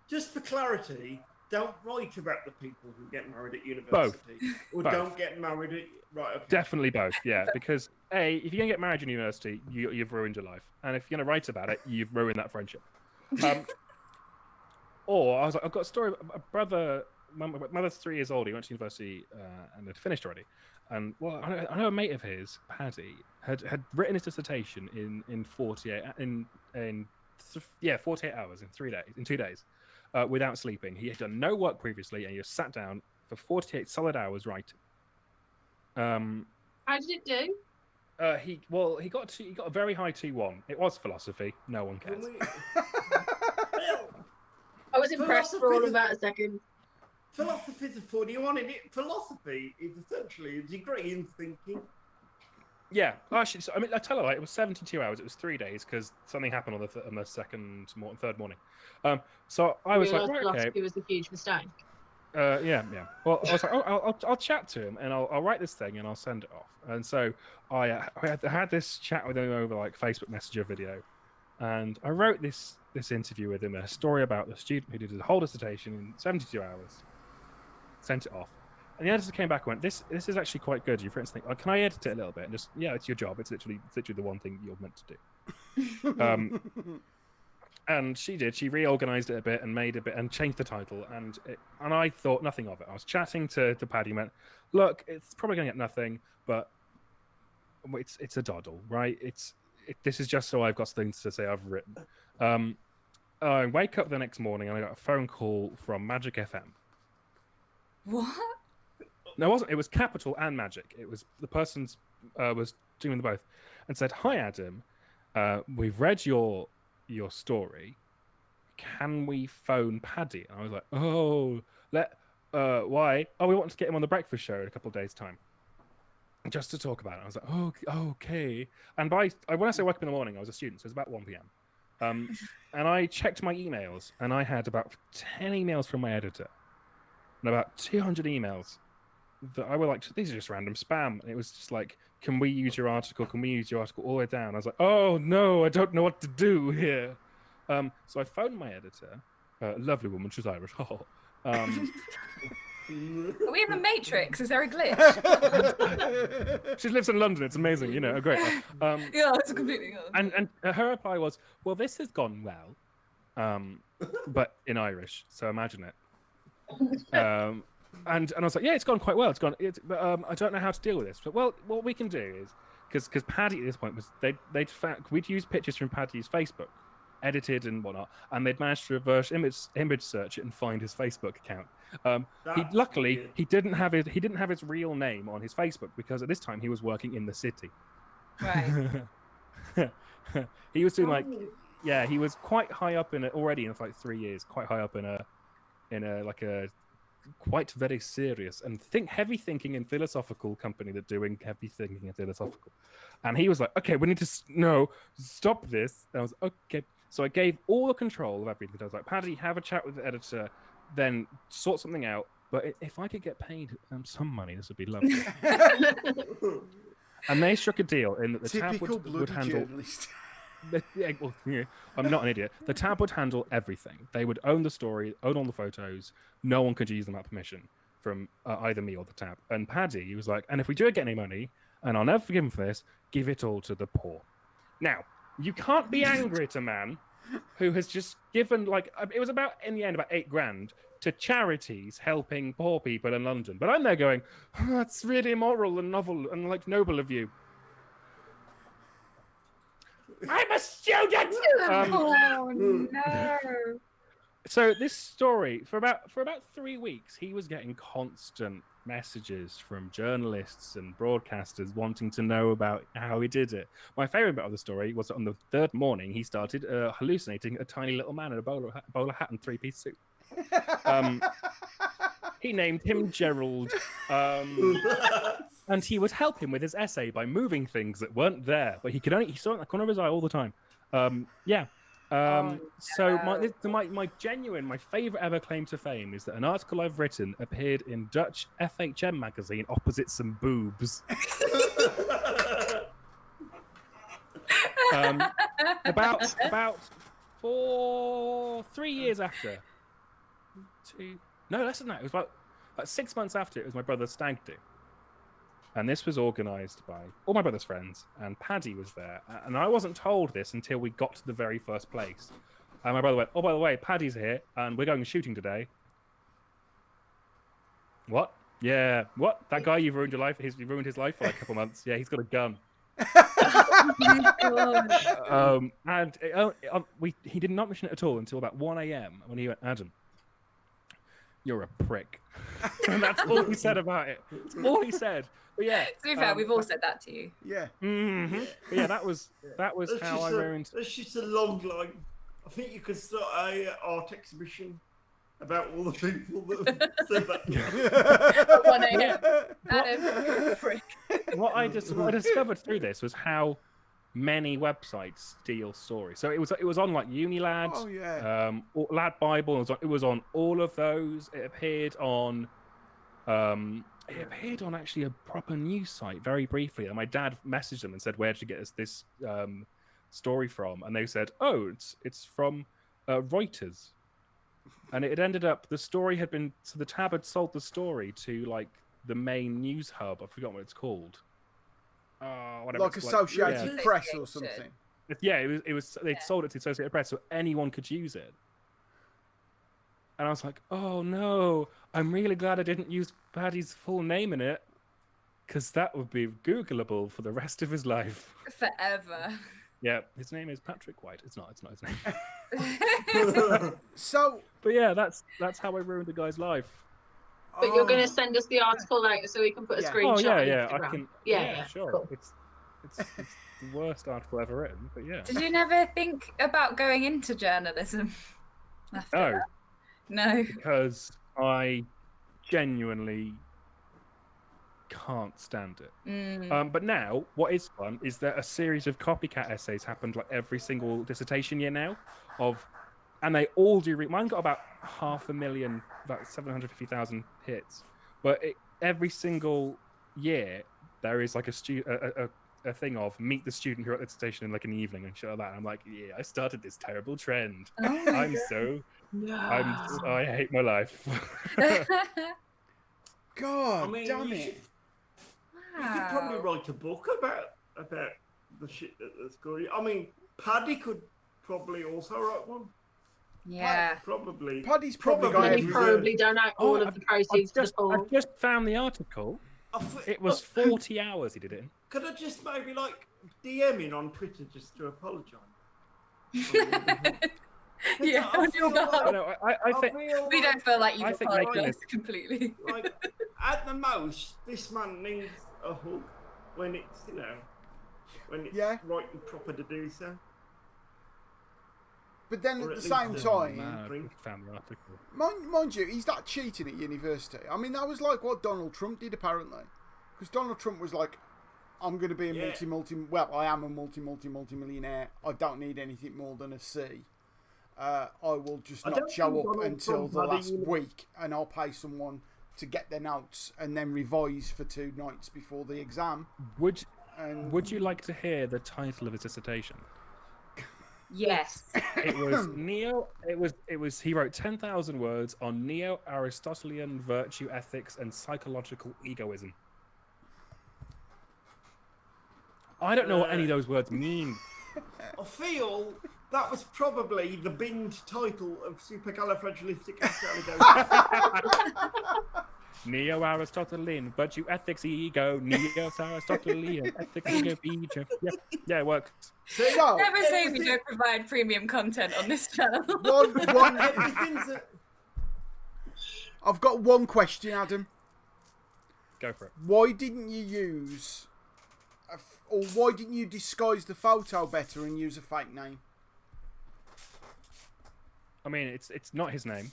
Just for clarity. Don't write about the people who get married at university. Both. Don't get married at... Right, okay. Definitely both, yeah. Because, A, if you're going to get married at university, you've ruined your life. And if you're going to write about it, you've ruined that friendship. Or, I was like, I've got a story. My mother's 3 years old. He went to university and had finished already. And, well, I know a mate of his, Paddy, had written his dissertation in 48 hours, in 2 days. Without sleeping. He had done no work previously, and he just sat down for 48 solid hours writing. How did it do? He got a very high T1. It was philosophy. No one cares. I was impressed for all about a second. Philosophy is a funny one, and philosophy is essentially a degree in thinking. Yeah, actually, so, I mean, I tell her, it was 72 hours. It was 3 days because something happened on the third morning. So I was like, right, okay. It was a huge mistake. Yeah. Well, I was like, I'll chat to him and I'll write this thing and I'll send it off. And so I had this chat with him over like Facebook Messenger video, and I wrote this interview with him, a story about the student who did his whole dissertation in 72 hours. Sent it off. And the editor came back and went, this is actually quite good. You, for instance, think, can I edit it a little bit? And just, yeah, it's your job. It's literally the one thing you're meant to do. And she did. She reorganized it a bit and made a bit and changed the title. And I thought nothing of it. I was chatting to Paddy and went, look, it's probably going to get nothing, but it's a doddle, right? This is just so I've got things to say I've written. I wake up the next morning and I got a phone call from Magic FM. What? No, it wasn't. It was Capital and Magic. It was the person's was doing them both, and said, "Hi, Adam. We've read your story. Can we phone Paddy?" And I was like, "Oh, why? Oh, we want to get him on the breakfast show in a couple of days' time, just to talk about it." I was like, "Oh, okay." And when I say wake up in the morning, I was a student, so it was about 1 p.m. And I checked my emails, and I had about 10 emails from my editor, and about 200 emails that I were like, these are just random spam. And it was just like, can we use your article? Can we use your article all the way down? I was like, oh no, I don't know what to do here. So I phoned my editor, a lovely woman, she's Irish. Are we in the Matrix? Is there a glitch? She lives in London. It's amazing, great. Yeah, it's completely. And her reply was, well, this has gone well, but in Irish. So imagine it. And I was like, yeah, it's gone quite well. But I don't know how to deal with this. But well, what we can do is because Paddy at this point was we'd used pictures from Paddy's Facebook, edited and whatnot, and they'd managed to reverse image search it and find his Facebook account. He didn't have his real name on his Facebook because at this time he was working in the city. Right. He was doing he was quite high up in it already in like 3 years, quite high up in a quite very serious and heavy thinking and philosophical company that doing heavy thinking and philosophical. And he was like, okay, we need to stop this. And I was okay. So I gave all the control of everything. I was like, Paddy, have a chat with the editor, then sort something out. But if I could get paid some money, this would be lovely. And they struck a deal in that the tab would handle. Journalist. I'm not an idiot. The tab would handle everything. They would own the story, own all the photos. No one could use them without permission from either me or the tab. And Paddy, he was like, and if we do get any money, and I'll never forgive him for this, give it all to the poor. Now, you can't be angry at a man who has just given, it was about, in the end, about $8,000 to charities helping poor people in London. But I'm there going, that's really immoral and novel and, noble of you. I'm a student. Oh no! So this story for about 3 weeks, he was getting constant messages from journalists and broadcasters wanting to know about how he did it. My favorite bit of the story was that on the third morning, he started hallucinating a tiny little man in a bowler hat and three-piece suit. He named him Gerald, and he would help him with his essay by moving things that weren't there, but he saw it in the corner of his eye all the time. So my genuine, my favourite ever claim to fame is that an article I've written appeared in Dutch FHM magazine opposite some boobs. About 3 years after. No, less than that. It was about 6 months after it was my brother's stag do. And this was organised by all my brother's friends, and Paddy was there. And I wasn't told this until we got to the very first place. And my brother went, oh, by the way, Paddy's here, and we're going shooting today. What? Yeah, what? That guy you've ruined your life? You ruined his life for like a couple months. Yeah, he's got a gun. He did not mention it at all until about 1 a.m. when he went, Adam, you're a prick. And that's all he said about it. That's all he said. But yeah. To be fair, we've all said that to you. Yeah. Mm-hmm. But yeah, that was how I ruined. That's just a long line. I think you could start a art exhibition about all the people that have said that. 1 a.m. Adam, frick. What I discovered through this was how many websites steal stories. So it was on like Unilad, Oh, yeah. Lad Bible. It was on all of those. It appeared on actually a proper news site very briefly. And my dad messaged them and said, "Where did you get this story from?" And they said, "Oh, it's from Reuters." And it ended up the story had been the Tab had sold the story to like the main news hub. I forgot what it's called. Whatever. Like Associated Press or something. It was they sold it to Associated Press so anyone could use it. And I was like, "Oh no! I'm really glad I didn't use Paddy's full name in it, because that would be Googleable for the rest of his life." Forever. Yeah, his name is Patrick White. It's not his name. So, but yeah, that's how I ruined the guy's life. But you're going to send us the article later so we can put a screenshot. Oh on I can. Yeah, sure. Cool. It's the worst article ever written, but yeah. Did you never think about going into journalism? After that? No. Because I genuinely can't stand it. But now, what is fun is that a series of copycat essays happened like every single dissertation year now, and they all do. Mine got about 500,000, about 750,000 hits, but every single year there is like a thing of meet the student who wrote the dissertation in like an evening and shit like that. And I'm like, yeah, I started this terrible trend. I hate my life. God, I mean, damn it! You could probably write a book about the shit that's going. I mean, Paddy could probably also write one. Yeah, probably. Paddy's probably probably donate all of the proceeds to the pool. I just found the article. It was 40 hours he did it in. Could I just maybe like DM in on Twitter just to apologise? Yeah, I think we don't feel like you apologised completely. Like at the most, this man needs a hug when it's right and proper to do so. But then at the same time, mind you, he's not cheating at university. I mean, that was like what Donald Trump did apparently, because Donald Trump was like, "I'm going to be a I am a multi-millionaire. I don't need anything more than a C. I will just not show up until the last week, and I'll pay someone to get their notes and then revise for 2 nights before the exam." Would you like to hear the title of his dissertation? Yes. It was he wrote 10,000 words on neo-Aristotelian virtue ethics and psychological egoism. I don't know what any of those words mean. I feel that was probably the binge title of Supercalifragilisticexpialidocious. Neo-Aristotelian virtue ethics ego neo-Aristotelian ethics ego ego. Yeah, it works. So, never say we don't provide premium content on this channel. I've got one question, Adam. Go for it. Why didn't you use, or why didn't you disguise the photo better and use a fake name? I mean, it's not his name.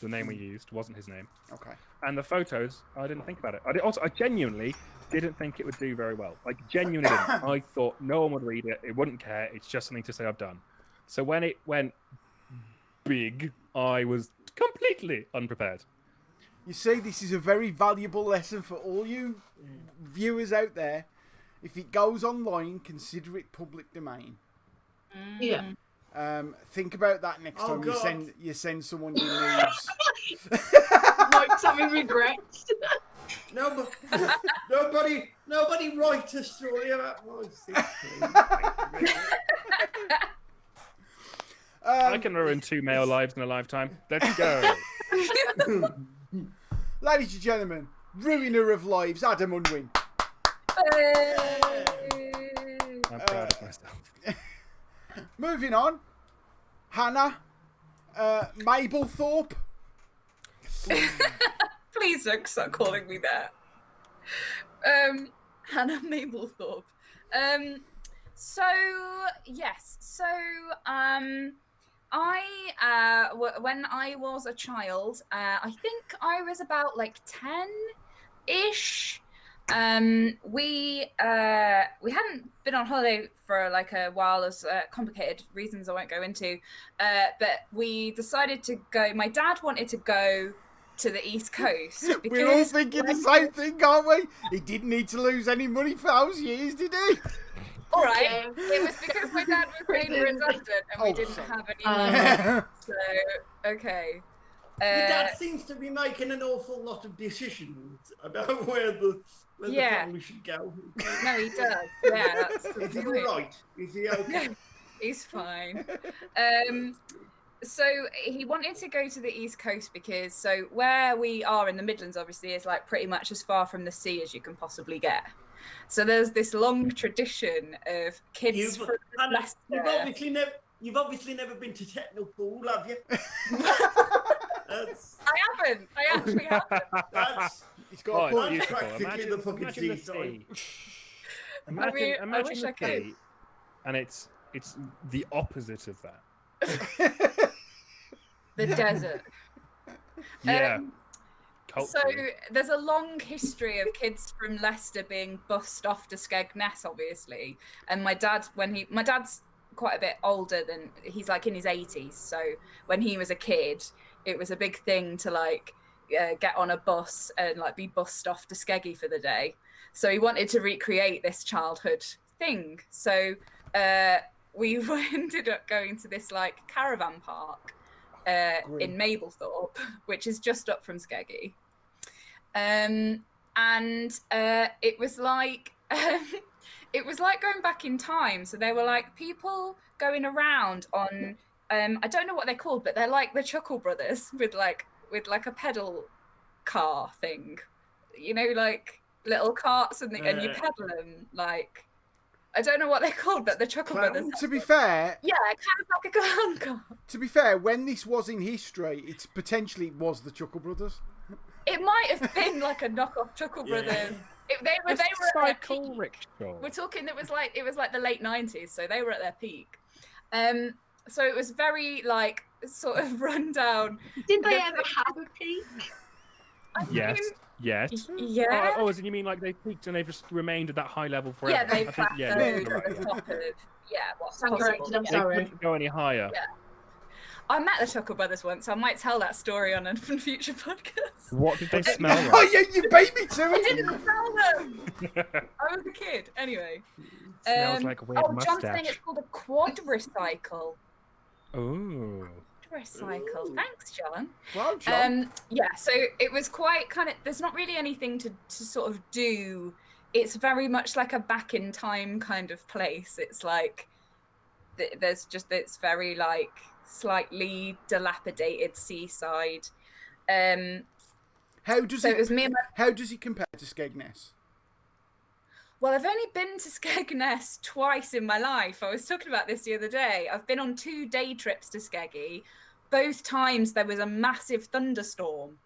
The name we used wasn't his name. Okay. And the photos, I didn't think about it. I genuinely didn't think it would do very well. Like, genuinely didn't. I thought no one would read it. It wouldn't care. It's just something to say I've done. So when it went big, I was completely unprepared. You see, this is a very valuable lesson for all you viewers out there. If it goes online, consider it public domain. Yeah. Think about that next time you send someone your news. Like having regrets. Nobody write a story about my sister. I can ruin 2 male lives in a lifetime. Let's go. Ladies and gentlemen, ruiner of lives, Adam Unwin. I'm proud of myself. Moving on, Hannah Mablethorpe. Please don't start calling me that. Hannah Mablethorpe. When I was a child, I think I was about like 10-ish. We hadn't been on holiday for like a while. There's complicated reasons I won't go into, but we decided to go. My dad wanted to go to the East Coast. We're all thinking the same thing, aren't we? He didn't need to lose any money for those years, did he? All right. It was because my dad was made redundant and we didn't have any money. So, okay. Your dad seems to be making an awful lot of decisions about where the family should go. No, he does. Yeah, that's Is he all right? Is he okay? No, he's fine. So he wanted to go to the East Coast because where we are in the Midlands, obviously, is like pretty much as far from the sea as you can possibly get. So there's this long tradition of kids from Leicester. You've obviously never been to Technopool, have you? I haven't. I actually haven't. It's got practically the fucking seaside. Imagine the sea, and it's the opposite of that. The desert. Yeah. So there's a long history of kids from Leicester being bussed off to Skegness, obviously. And my dad's quite a bit older than, he's like in his 80s. So when he was a kid, it was a big thing to like get on a bus and like be bussed off to Skeggy for the day. So he wanted to recreate this childhood thing. So we ended up going to this like caravan park in Mablethorpe, which is just up from Skeggy. And it was like going back in time. So there were like people going around on I don't know what they're called, but they're like the Chuckle Brothers with like a pedal car thing, you know, like little carts and you pedal them. Like, I don't know what they're called, but the Chuckle Brothers. To be fair, yeah, kind of like a clown car. To be fair, when this was in history, it potentially was the Chuckle Brothers. It might have been like a knockoff Chuckle Brothers. They were at their peak. We're talking. It was like the late 90s, so they were at their peak. So it was very like sort of run down. Did they ever have a peak? Yes. Yeah. Oh, as in you mean like they peaked and they've just remained at that high level forever? Yeah, they've plateaued at the top of what's possible. I'm sorry. They couldn't go any higher. Yeah. I met the Chuckle Brothers once, so I might tell that story on a future podcast. What did they smell like? Oh yeah, you beat me to it. I didn't tell them. I was a kid. Anyway. Smells like a weird mustache. John's saying it's called a quadricycle. Ooh. Recycle. Thanks, John. Well, John. Yeah, so it was quite kind of, there's not really anything to sort of do. It's very much like a back in time kind of place. It's like it's very like slightly dilapidated seaside. How does it compare to Skegness? Well, I've only been to Skegness twice in my life. I was talking about this the other day. I've been on 2 day trips to Skeggy. Both times there was a massive thunderstorm.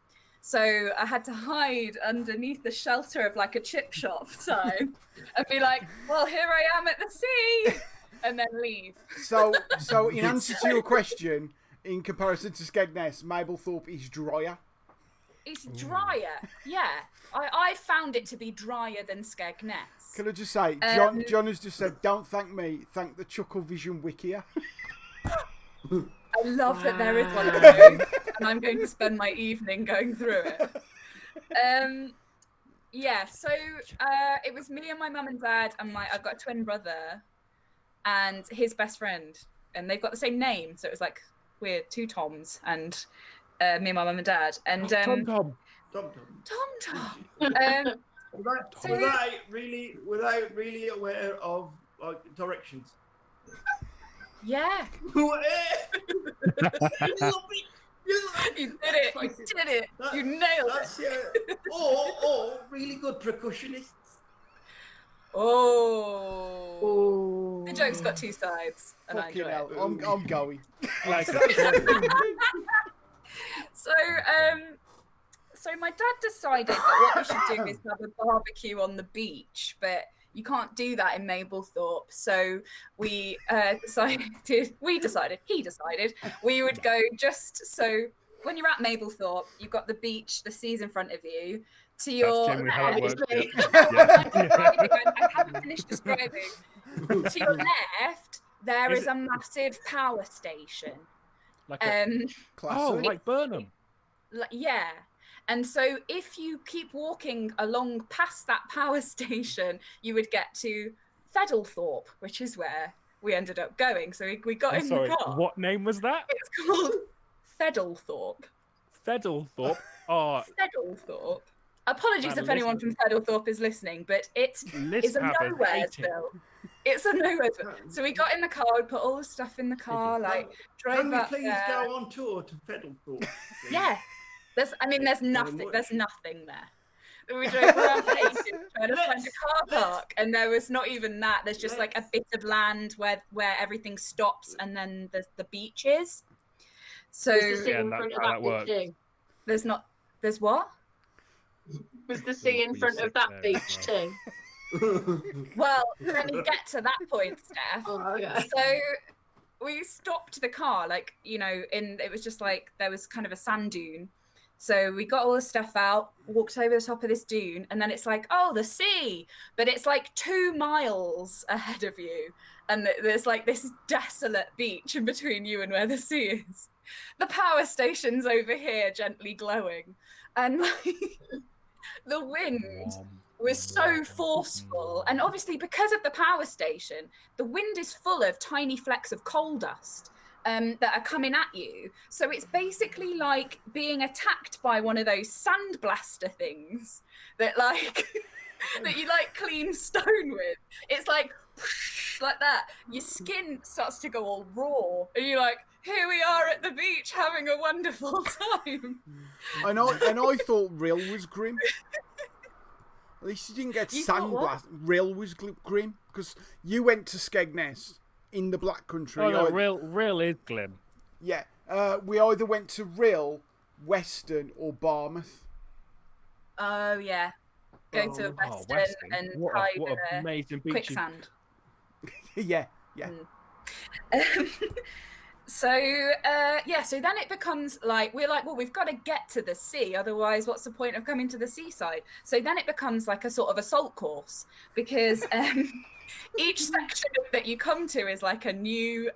So I had to hide underneath the shelter of like a chip shop sign and be like, well, here I am at the sea, and then leave. So in answer to your question, in comparison to Skegness, Mablethorpe is drier. It's drier, yeah. I found it to be drier than Skegness. Can I just say, John has just said, don't thank me, thank the Chuckle Vision Wikia. I love that there is one of those, and I'm going to spend my evening going through it. Yeah, so it was me and my mum and dad, and I've got a twin brother and his best friend, and they've got the same name, so it was like weird, 2 Toms, and me and my mum and dad, and Tom. Without really aware of like directions. Yeah. You did it. You nailed it. Or really good percussionists. Oh. The joke's got 2 sides, and I enjoy it. I'm going. So my dad decided that what we should do is have a barbecue on the beach, but You can't do that in Mablethorpe. So he decided we would go just so when you're at Mablethorpe, you've got the beach, the sea's in front of you. To your left, I haven't finished describing. To your left, there is a massive power station. Like like Burnham. Yeah. And so if you keep walking along past that power station, you would get to Feddlethorpe, which is where we ended up going. So we got in the car. What name was that? It's called Feddlethorpe. Feddlethorpe? Oh. Feddlethorpe. Apologies if anyone from Feddlethorpe is listening, but it is a Nowheresville. It's a Nowheresville. So we got in the car, we put all the stuff in the car, drove up there. Can we please go on tour to Feddlethorpe? Yeah. There's nothing there. We drove around for ages trying to find a car park, and there was not even that. There's just like a bit of land where everything stops, and then the beach is. So there's what? Was the sea in front of that beach too? Well, when you get to that point, Steph. Oh, okay. So we stopped the car, it was just like there was kind of a sand dune. So we got all the stuff out, walked over the top of this dune, and then it's like, oh, the sea. But it's like 2 miles ahead of you. And there's like this desolate beach in between you and where the sea is. The power station's over here, gently glowing. And the wind was so forceful. And obviously, because of the power station, the wind is full of tiny flecks of coal dust. That are coming at you. So it's basically like being attacked by one of those sandblaster things that that you clean stone with. It's like that. Your skin starts to go all raw. And you're like, here we are at the beach having a wonderful time. And I thought Rill was grim. At least you didn't get sandblast. Rill was grim because you went to Skegness. In the Black Country. Oh, no, Rill is glim. Yeah. We either went to Rill, Weston, or Barmouth. Oh, yeah. Go to Weston and hide what an amazing beach. Quicksand. Yeah. So then it becomes we're like, well, we've got to get to the sea, otherwise what's the point of coming to the seaside? So then it becomes like a sort of assault course, because each section that you come to is like a new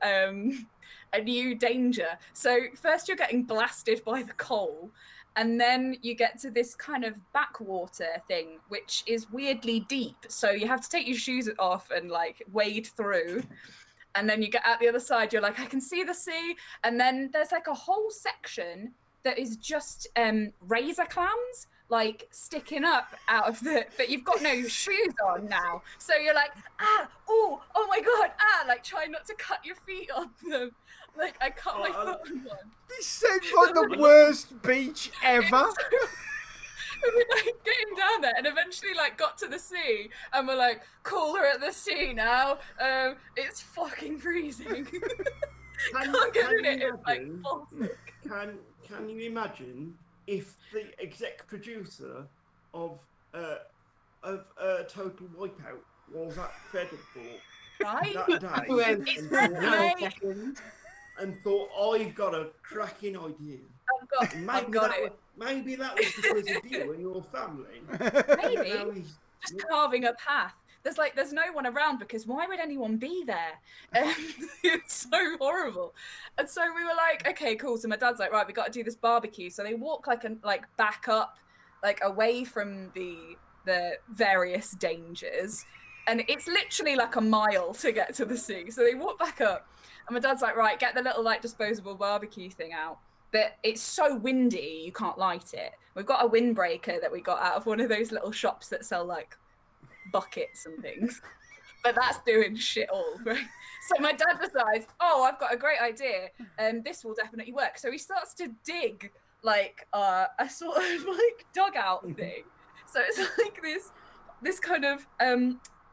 danger. So first you're getting blasted by the coal, and then you get to this kind of backwater thing, which is weirdly deep. So you have to take your shoes off and wade through. And then you get out the other side, you're like, I can see the sea. And then there's a whole section that is just razor clams, sticking up out of but you've got no shoes on now. So you're like, oh my God, try not to cut your feet on them. I cut my foot on one. This sounds like the worst beach ever. We were getting down there, and eventually got to the sea, and we're like, cool, we're at the sea now. It's fucking freezing. Can't get in it. It's Baltic. Can you imagine if the exec producer of Total Wipeout was at Feddlethorpe that day and thought, I've got a cracking idea. I've got it. Maybe that was because of you and your family. Maybe. Just carving a path. There's no one around, because why would anyone be there? It's so horrible. And so we were like, okay, cool. So my dad's like, right, we got to do this barbecue. So they walk back up, away from the various dangers. And it's literally a mile to get to the sea. So they walk back up, and my dad's like, right, get the little disposable barbecue thing out. But it's so windy, you can't light it. We've got a windbreaker that we got out of one of those little shops that sell buckets and things. But that's doing shit all, right? So my dad decides, I've got a great idea, and this will definitely work. So he starts to dig a sort of dugout thing. So it's this kind of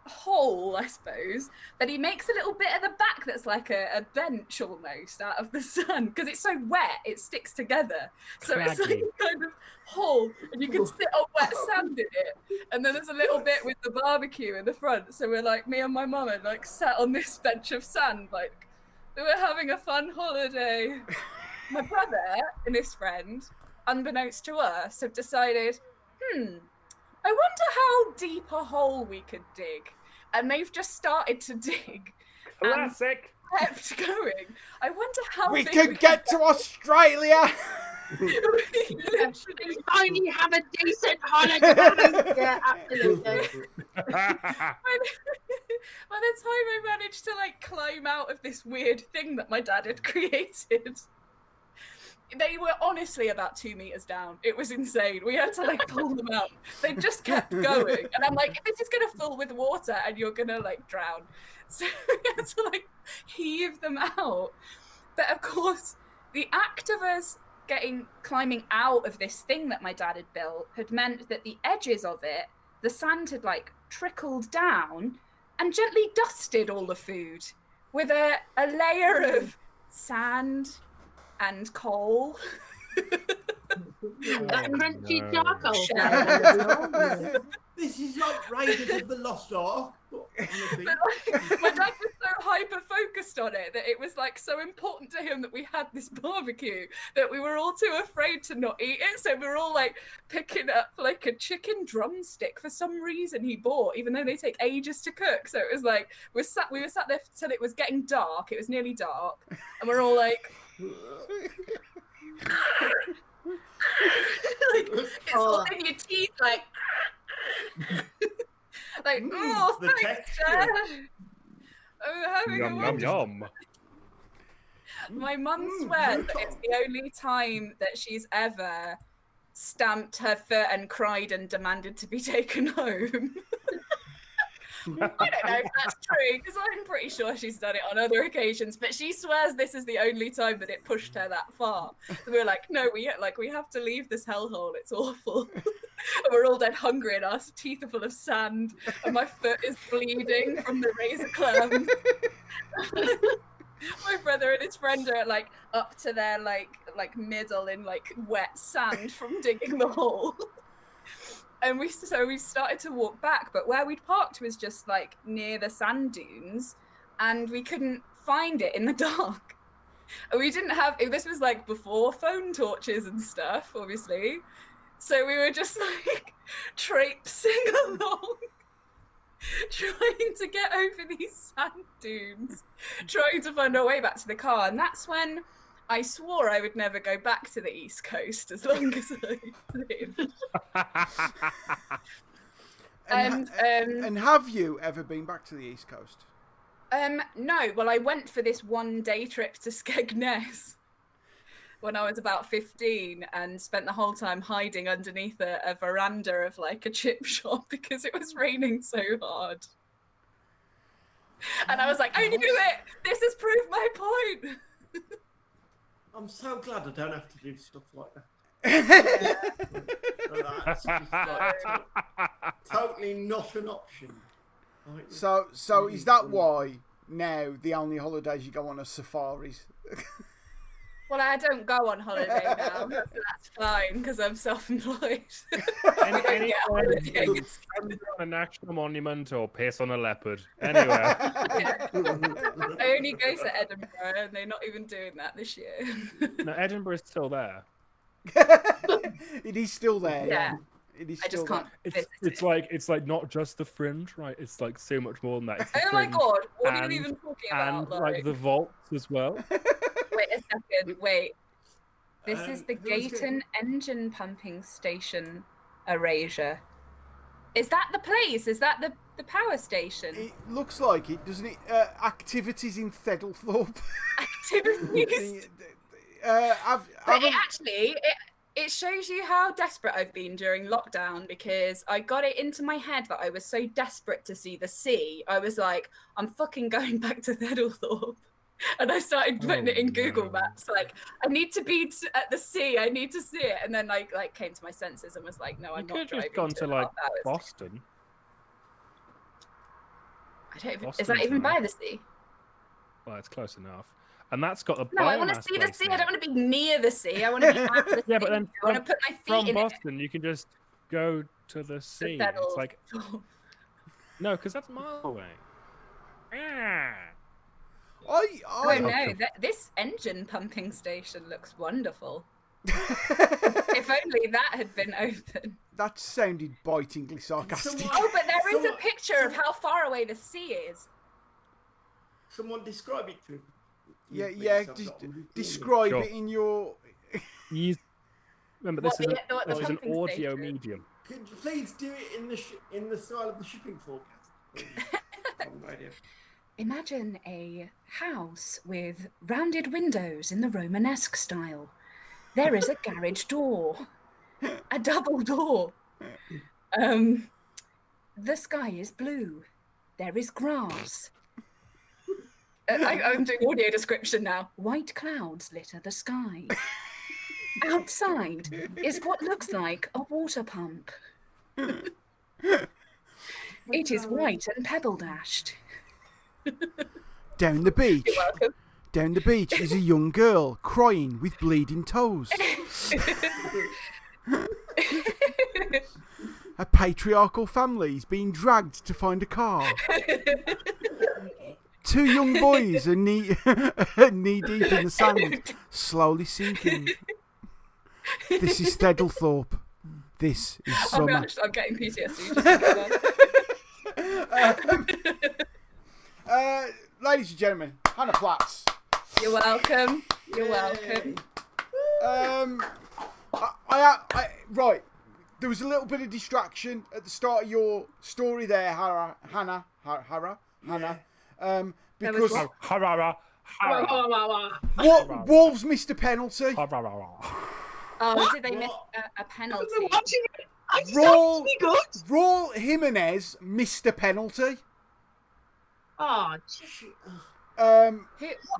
hole, I suppose, that he makes a little bit at the back that's like a bench almost out of the sun because it's so wet, it sticks together. So it's like a kind of hole, and you can sit on wet sand in it. And then there's a little bit with the barbecue in the front. So we're like, me and my mum are like sat on this bench of sand, like we're having a fun holiday. My brother and his friend, unbeknownst to us, have decided, I wonder how deep a hole we could dig. And they've just started to dig. Classic. And kept going. I wonder how we big could get to Australia. We finally have a decent holiday. Yeah, absolutely. By the time I managed to like climb out of this weird thing that my dad had created, they were honestly about 2 meters down. It was insane. We had to like pull them out. They just kept going. And I'm like, this is going to fill with water and you're going to like drown. So we had to like heave them out. But of course, the act of us climbing out of this thing that my dad had built had meant that the edges of it, the sand had like trickled down and gently dusted all the food with a layer of sand and coal. That crunchy charcoal. This is like Raiders of the Lost Ark. My dad was so hyper focused on it that it was like so important to him that we had this barbecue that we were all too afraid to not eat it. So we were all like picking up like a chicken drumstick for some reason he bought, even though they take ages to cook. So it was like we were sat there till it was getting dark. It was nearly dark, and we're all like. Like it's all in your teeth, like oh, the thanks, Dad. I'm having Yum, a yum, yum. My mum swears that it's the only time that she's ever stamped her foot and cried and demanded to be taken home. I don't know if that's true, because I'm pretty sure she's done it on other occasions, but she swears this is the only time that it pushed her that far. So we were like, no, we have to leave this hellhole, it's awful. And we're all dead hungry and our teeth are full of sand and my foot is bleeding from the razor clam. My brother and his friend are like up to their like middle in like wet sand from digging the hole. And we started to walk back, but where we'd parked was just like near the sand dunes, and we couldn't find it in the dark. And we didn't have, this was like before phone torches and stuff, obviously. So we were just like traipsing along, trying to get over these sand dunes, trying to find our way back to the car. And that's when I swore I would never go back to the East Coast as long as I lived. And have you ever been back to the East Coast? No. Well, I went for this one-day trip to Skegness when I was about 15 and spent the whole time hiding underneath a veranda of like a chip shop because it was raining so hard. And I was like, I knew it! This has proved my point! I'm so glad I don't have to do stuff like that. That's just like, totally not an option. Like, so is that why now the only holidays you go on are safaris? Well, I don't go on holiday now, so that's fine because I'm self-employed. Any on a national monument or piss on a leopard. Anyway. Yeah. I only go to Edinburgh, and they're not even doing that this year. No, Edinburgh's still there. It is still there. Yeah. It is I still just can't. It's like not just the Fringe, right? It's like so much more than that. It's the Oh my Fringe god! What are and- you even talking and about? like the vaults as well. Wait a second. Wait. This is the who's Gayton Engine Pumping Station, Erasure. Is that the place? Is that the power station? It looks like it, doesn't it? Activities in Thedlethorpe. Activities. It shows you how desperate I've been during lockdown because I got it into my head that I was so desperate to see the sea. I was like, I'm fucking going back to Thedlethorpe. And I started putting it in Google Maps, like, I need to be at the sea, I need to see it. And then I like came to my senses and was like, no, I'm not driving. You could have just gone to like Boston. I don't even, is Boston's that even nice. by the sea? Well, it's close enough. And that's got a No, I want to biomass see the place sea. in I it. don't want to be near the sea. I want to be at the sea. Yeah, but then I want to put my feet from in Boston, you can just go to the sea. it. It's like no, because that's a mile away. Ah. Oh no, this engine pumping station looks wonderful. If only that had been open. That sounded bitingly sarcastic. Oh, but there is a picture of how far away the sea is. Someone describe it to me. Yeah. Describe Sure. it in your. Remember, this is an pumping audio station. medium. Could you please do it in the style of the shipping forecast? I have no idea. Imagine a house with rounded windows in the Romanesque style. There is a garage door, a double door. The sky is blue. There is grass. I'm doing audio description now. White clouds litter the sky. Outside is what looks like a water pump. It is white and pebble dashed. Down the beach. You're welcome. Down the beach is a young girl crying with bleeding toes. A patriarchal family is being dragged to find a car. Two young boys are knee deep in the sand, slowly sinking. This is Thedlethorpe. This is Oh summer. gosh, I'm getting PTSD. Just Ladies and gentlemen, Hannah Platts. You're welcome. You're welcome. Right. There was a little bit of distraction at the start of your story there, Hannah. Because what Wolves missed a penalty. Oh, did they miss a penalty? Raul Jimenez missed a penalty. Oh,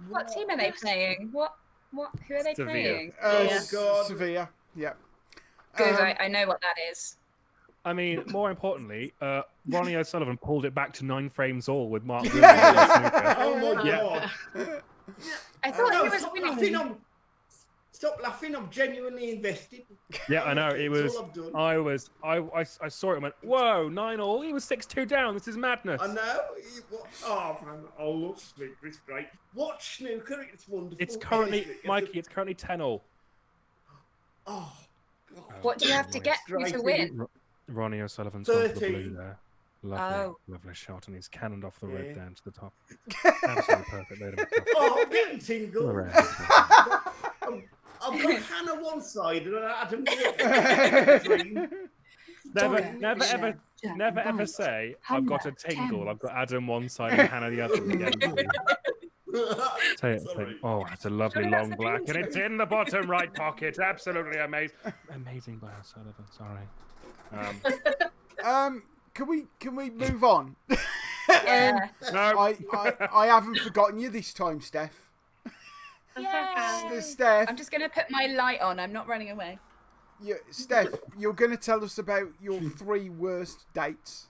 What team are they playing? Who are they Sevilla. playing? Sevilla. Yeah. Good, I know what that is. I mean, more importantly, Ronnie O'Sullivan pulled it back to 9 frames all with Mark Williams. Oh my god! I thought he was winning. Stop laughing! I'm genuinely invested. Yeah, I know. It was. That's all I've done. I saw it and went, whoa, 9-all. He was 6-2 down. This is madness. I know. Oh man, I love snooker. It's great. Watch snooker. It's wonderful. It's currently, Honestly, Mikey. It's currently 10-all. Oh. God. What do you have to get to win? Ronnie O'Sullivan's gone for the 13. blue there. Lovely, Oh. lovely shot, and he's cannoned off the red Yeah. down to the top. Absolutely perfect. Laid him across. Oh, I'm getting tingle. Hooray. I've got Hannah one side and Adam the other. Never ever say I've got a tingle. I've got Adam one side and Hannah the other. Again. Say it. Oh, it's a lovely long black, and it's in the bottom right pocket. Absolutely amazing. Amazing by O'Sullivan. Sorry. Can we move on? Yeah. No. I haven't forgotten you this time, Steph. Yeah. Steph, I'm just going to put my light on. I'm not running away. Steph, you're going to tell us about your 3 worst dates.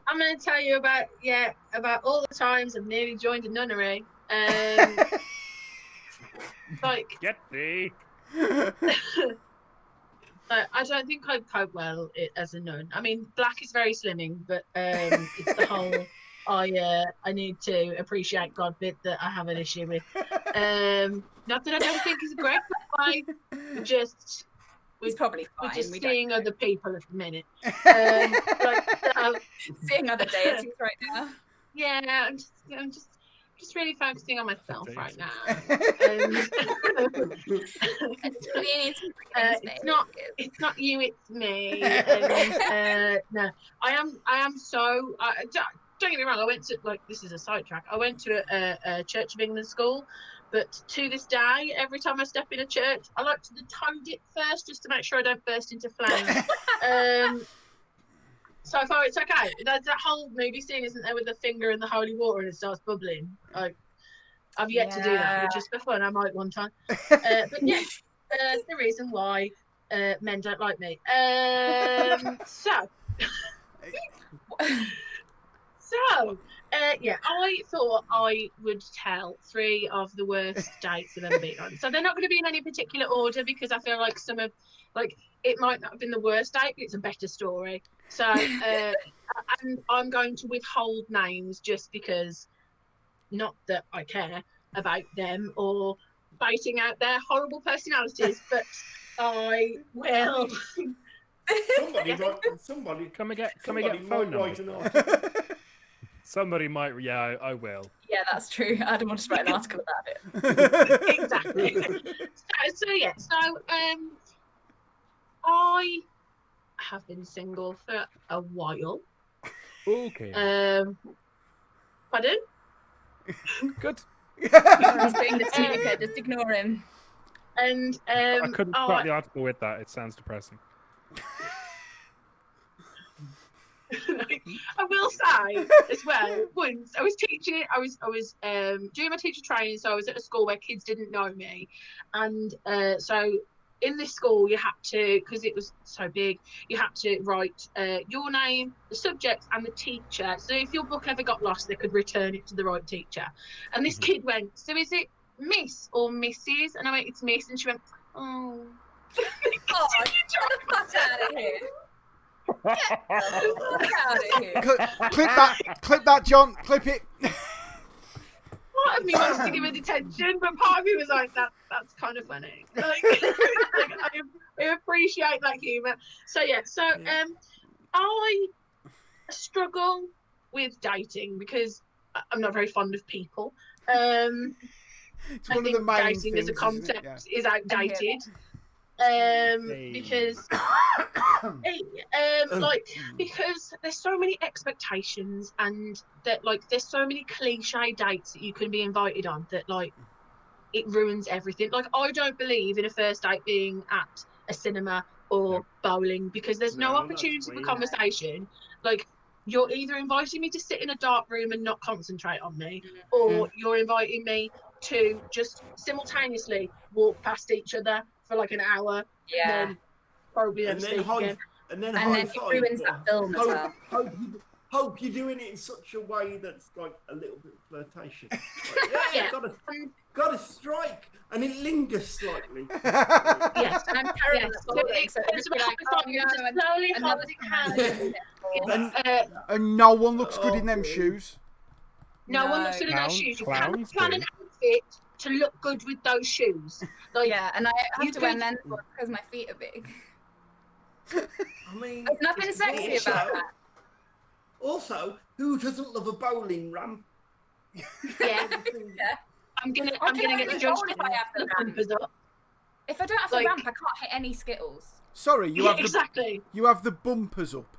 I'm going to tell you about all the times I've nearly joined a nunnery. Like, Get thee. I don't think I'd cope well as a nun. I mean, black is very slimming, but it's the whole I need to appreciate God bit that I have an issue with. Not that I don't think he's a great guy. He's probably fine. We're just We seeing don't know. other people at the minute. Seeing other deities right now. Yeah, I'm just really focusing on myself right now. It's not you, it's me. No, I am so. Don't get me wrong. I went to this is a sidetrack. I went to a Church of England school, but to this day, every time I step in a church, I like to toe dip first just to make sure I don't burst into flames. So far, it's okay. That whole movie scene, isn't there, with the finger in the holy water and it starts bubbling? I've yet to do that, but just for fun, I might one time. But yes, the reason why men don't like me. Yeah, I thought I would tell 3 of the worst dates I've ever been on. So they're not going to be in any particular order because I feel like some of, like, it might not have been the worst date, but it's a better story. So I'm going to withhold names just because, not that I care about them or biting out their horrible personalities, but I will. Somebody Can we get phone numbers? Somebody might. Yeah, I will. Yeah, that's true. I don't want to write an article about it. Exactly. So I have been single for a while. Okay. Pardon? Good. He's doing the Tunica, just ignore him. And I couldn't start the article with that. It sounds depressing. I will say as well, once I was teaching it, I was doing my teacher training, so I was at a school where kids didn't know me, and so in this school you had to, because it was so big, you had to write your name, the subject, and the teacher. So if your book ever got lost, they could return it to the right teacher. And this kid went, "So is it Miss or Mrs.?" And I went, "It's Miss," and she went, "Oh." Oh, get the fuck out of here. Get the fuck out of here. Clip that, John. Clip it. Part of me wants to give it attention, but part of me was like, that's kind of funny. Like, I appreciate that humour. So yeah, I struggle with dating because I'm not very fond of people. It's one of the main dating things, as a concept is outdated. Because because there's so many expectations, and that, like, there's so many cliche dates that you can be invited on that, like, it ruins everything. Like, I don't believe in a first date being at a cinema or bowling, because there's no opportunity for conversation. Like, you're either inviting me to sit in a dark room and not concentrate on me, or you're inviting me to just simultaneously walk past each other for like an hour, and then probably never speak again. And then it ruins that film as well. Hope you're doing it in such a way that's like a little bit flirtatious. Like, got a strike, and it lingers slightly. Yes, and I'm terrible at bowling, so it's like, slowly holding hands. And no one looks good in them shoes. No one looks good in those shoes. You can't plan an outfit to look good with those shoes. Like, yeah, and I have to wear men's ones because my feet are big. I mean, there's nothing sexy about that. Also, who doesn't love a bowling ramp? Yeah. I'm gonna get the judge if I have the bumpers up. If I don't have the ramp, I can't hit any Skittles. Sorry, you have exactly. You have the bumpers up.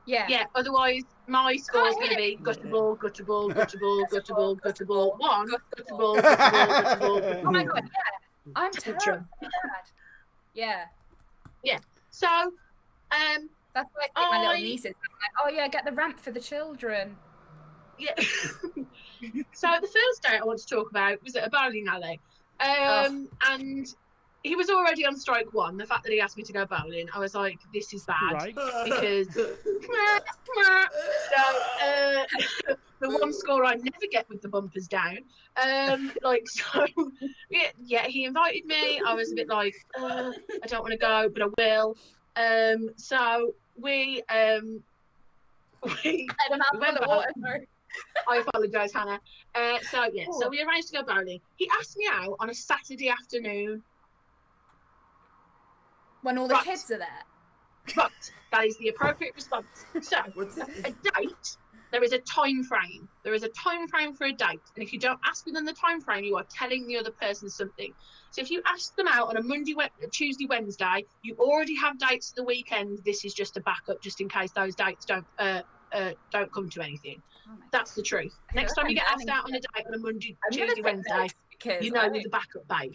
Yeah. Yeah. Otherwise, my score's going to be guttable, guttable, guttable, guttable, guttable, one, guttable, guttable. Oh my god! Yeah, I'm terrible. Yeah. Yeah. So, that's why I take my little nieces. I'm like, oh yeah, get the ramp for the children. Yeah. So the first date I want to talk about was at a bowling alley, and he was already on strike one. The fact that he asked me to go bowling, I was like, this is bad, because the one score I never get with the bumpers down. He invited me. I was a bit like, I don't want to go, but I will. So we went out. I apologise, Hannah. So we arranged to go bowling. He asked me out on a Saturday afternoon. When all the kids are there. But that is the appropriate response. So, a date, there is a time frame. There is a time frame for a date. And if you don't ask within the time frame, you are telling the other person something. So if you ask them out on a Monday, Tuesday, Wednesday, you already have dates for the weekend. This is just a backup, just in case those dates don't come to anything. That's the truth. Next time you get asked out on a date on a Monday, Tuesday, Wednesday, you know you're the backup babe.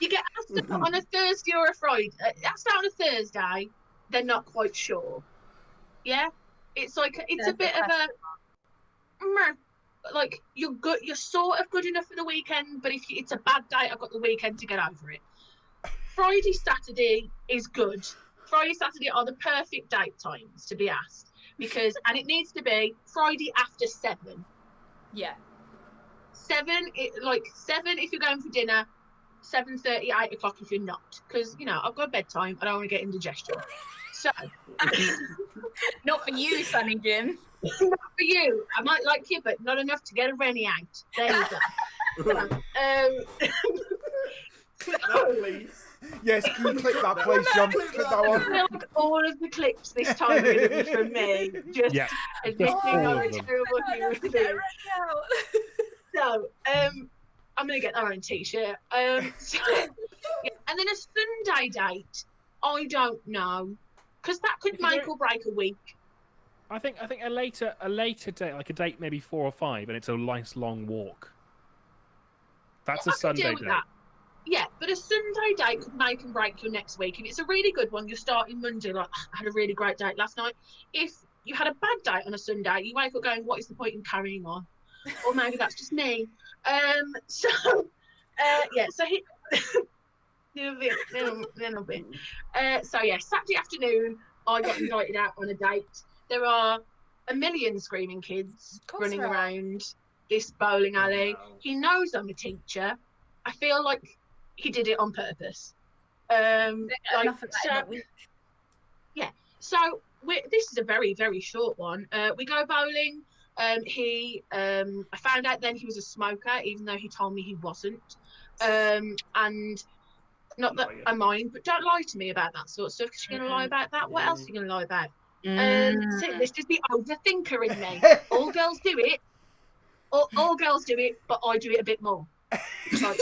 You get asked out on a Thursday or a Friday. Asked out on a Thursday, they're not quite sure. Yeah, it's like it's a bit of a like you're good. You're sort of good enough for the weekend, but if it's a bad date, I've got the weekend to get over it. Friday, Saturday is good. Friday, Saturday are the perfect date times to be asked. and it needs to be Friday after 7. Yeah. 7, like 7 if you're going for dinner, 7:30, 8 o'clock if you're not, because I've got bedtime. I don't want to get indigestion. So, not for you, Sunny Jim. Not for you. I might like you, but not enough to get a Rennie out. There you go. Click that, please. Yes, can you click that, please, John? Click that one. I feel like all of the clips this time are going to be from me. Just admitting how terrible he was doing. So, I'm going to get our own t-shirt. And then a Sunday date, I don't know, because that could make or break a week. I think a later date, like a date maybe 4 or 5, and it's a nice long walk. That's a Sunday date. That. Yeah, but a Sunday date could make and break your next week. If it's a really good one, you're starting Monday, like, I had a really great date last night. If you had a bad date on a Sunday, you wake up going, what is the point in carrying on? Or maybe that's just me. So he... little bit. Saturday afternoon, I got invited out on a date. There are a million screaming kids running around this bowling alley. Wow. He knows I'm a teacher. I feel like he did it on purpose. So this is a very, very short one. We go bowling. I found out then he was a smoker, even though he told me he wasn't. And not that I mind, but don't lie to me about that sort of stuff, because you're going to lie about that. What else are you going to lie about? This is the overthinker in me. All girls do it. All girls do it, but I do it a bit more. Like,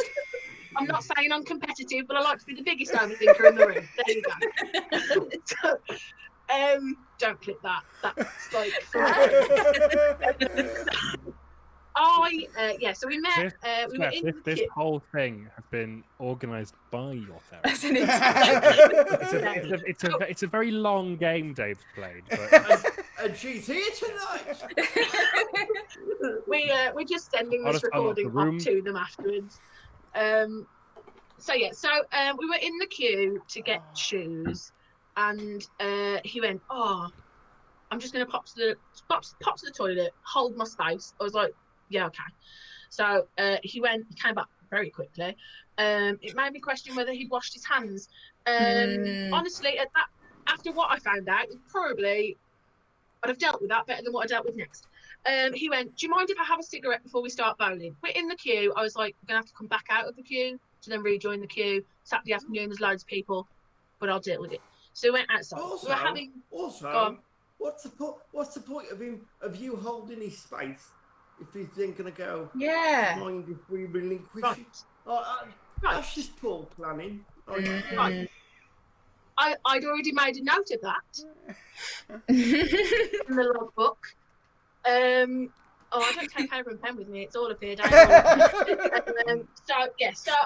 I'm not saying I'm competitive, but I like to be the biggest overthinker in the room. There you go. Don't click that. That's like. So we met. We were in this whole thing has been organised by your therapist. It's a very long game Dave's played, but... and she's here tonight. We're just sending this recording up to them afterwards. We were in the queue to get shoes, and he went, I'm just going to pop to the toilet, hold my space. I was like, yeah, okay. So he came back very quickly. It made me question whether he'd washed his hands. Honestly, after what I found out, I'd have dealt with that better than what I dealt with next. He went, do you mind if I have a cigarette before we start bowling? We're in the queue. I was like, I'm going to have to come back out of the queue to then rejoin the queue. Saturday afternoon, there's loads of people, but I'll deal with it. So we went outside. What's the point of you holding his space if he's then going to go, mind if we relinquish it? That's just poor planning. Right. I'd already made a note of that in the logbook. I don't take paper and pen with me. It's all up here. So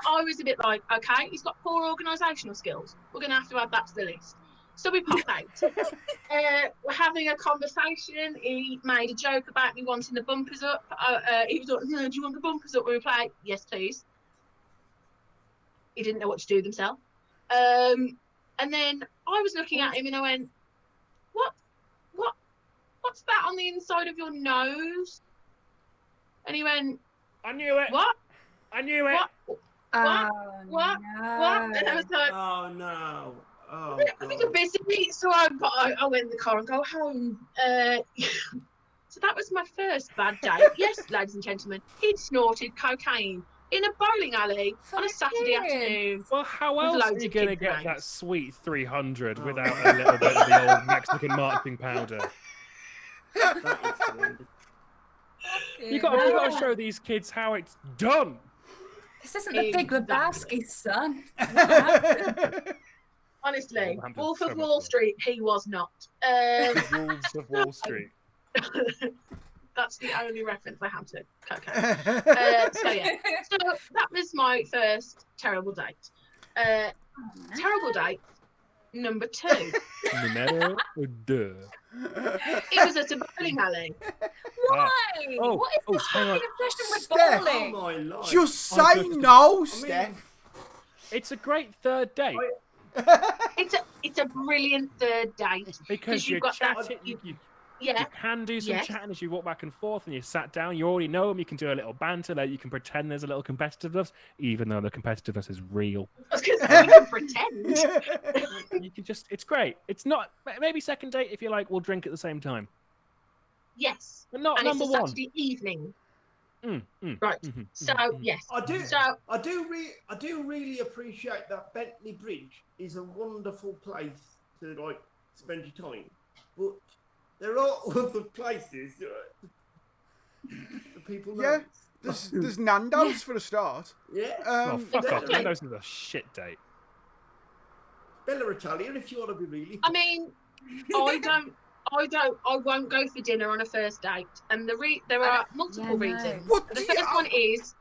I was a bit like, okay, he's got poor organisational skills. We're going to have to add that to the list. So we pop out. We're having a conversation. He made a joke about me wanting the bumpers up. He was like, do you want the bumpers up? We replied, yes, please. He didn't know what to do with himself. And then I was looking at him and I went, what's that on the inside of your nose? And he went, I knew it. What? I knew it. What? What? What? And I was like, oh no. Oh, I think I'm busy, so I went in the car and go home. So that was my first bad day. Yes, ladies and gentlemen, he'd snorted cocaine in a bowling alley on a Saturday afternoon. Well, how else are you going to get that sweet 300 without a little bit of the old Mexican marching powder? You got to show these kids how it's done. This isn't the Big Lebowski, son. Honestly, Wolf of Wall Street, he was not. Wolves of Wall Street. That's the only reference I have to cocaine. So that was my first terrible date. Terrible date number 2. Numero 2. It was at a bowling alley. Why? Oh, what is the fucking obsession with bowling? Oh my life. Just say no, Steph. It's a great third date. It's a brilliant third date because you've got that. Yeah. You can do some chatting as you walk back and forth, and you sat down. You already know them. You can do a little banter. Like you can pretend there's a little competitiveness, even though the competitiveness is real. I was going to say you can pretend. You can just—it's great. It's not maybe second date if you're like, we'll drink at the same time. Yes, but not and number it's a one. Saturday evening. Right. So yes, I do really appreciate that Bentley Bridge is a wonderful place to like spend your time, but there are other places that people know. Yeah, there's Nando's for a start. Yeah. Fuck off. Nando's is a shit date. Bella Italia, if you want to be really. I mean, I won't go for dinner on a first date, and there are multiple reasons. The first one is,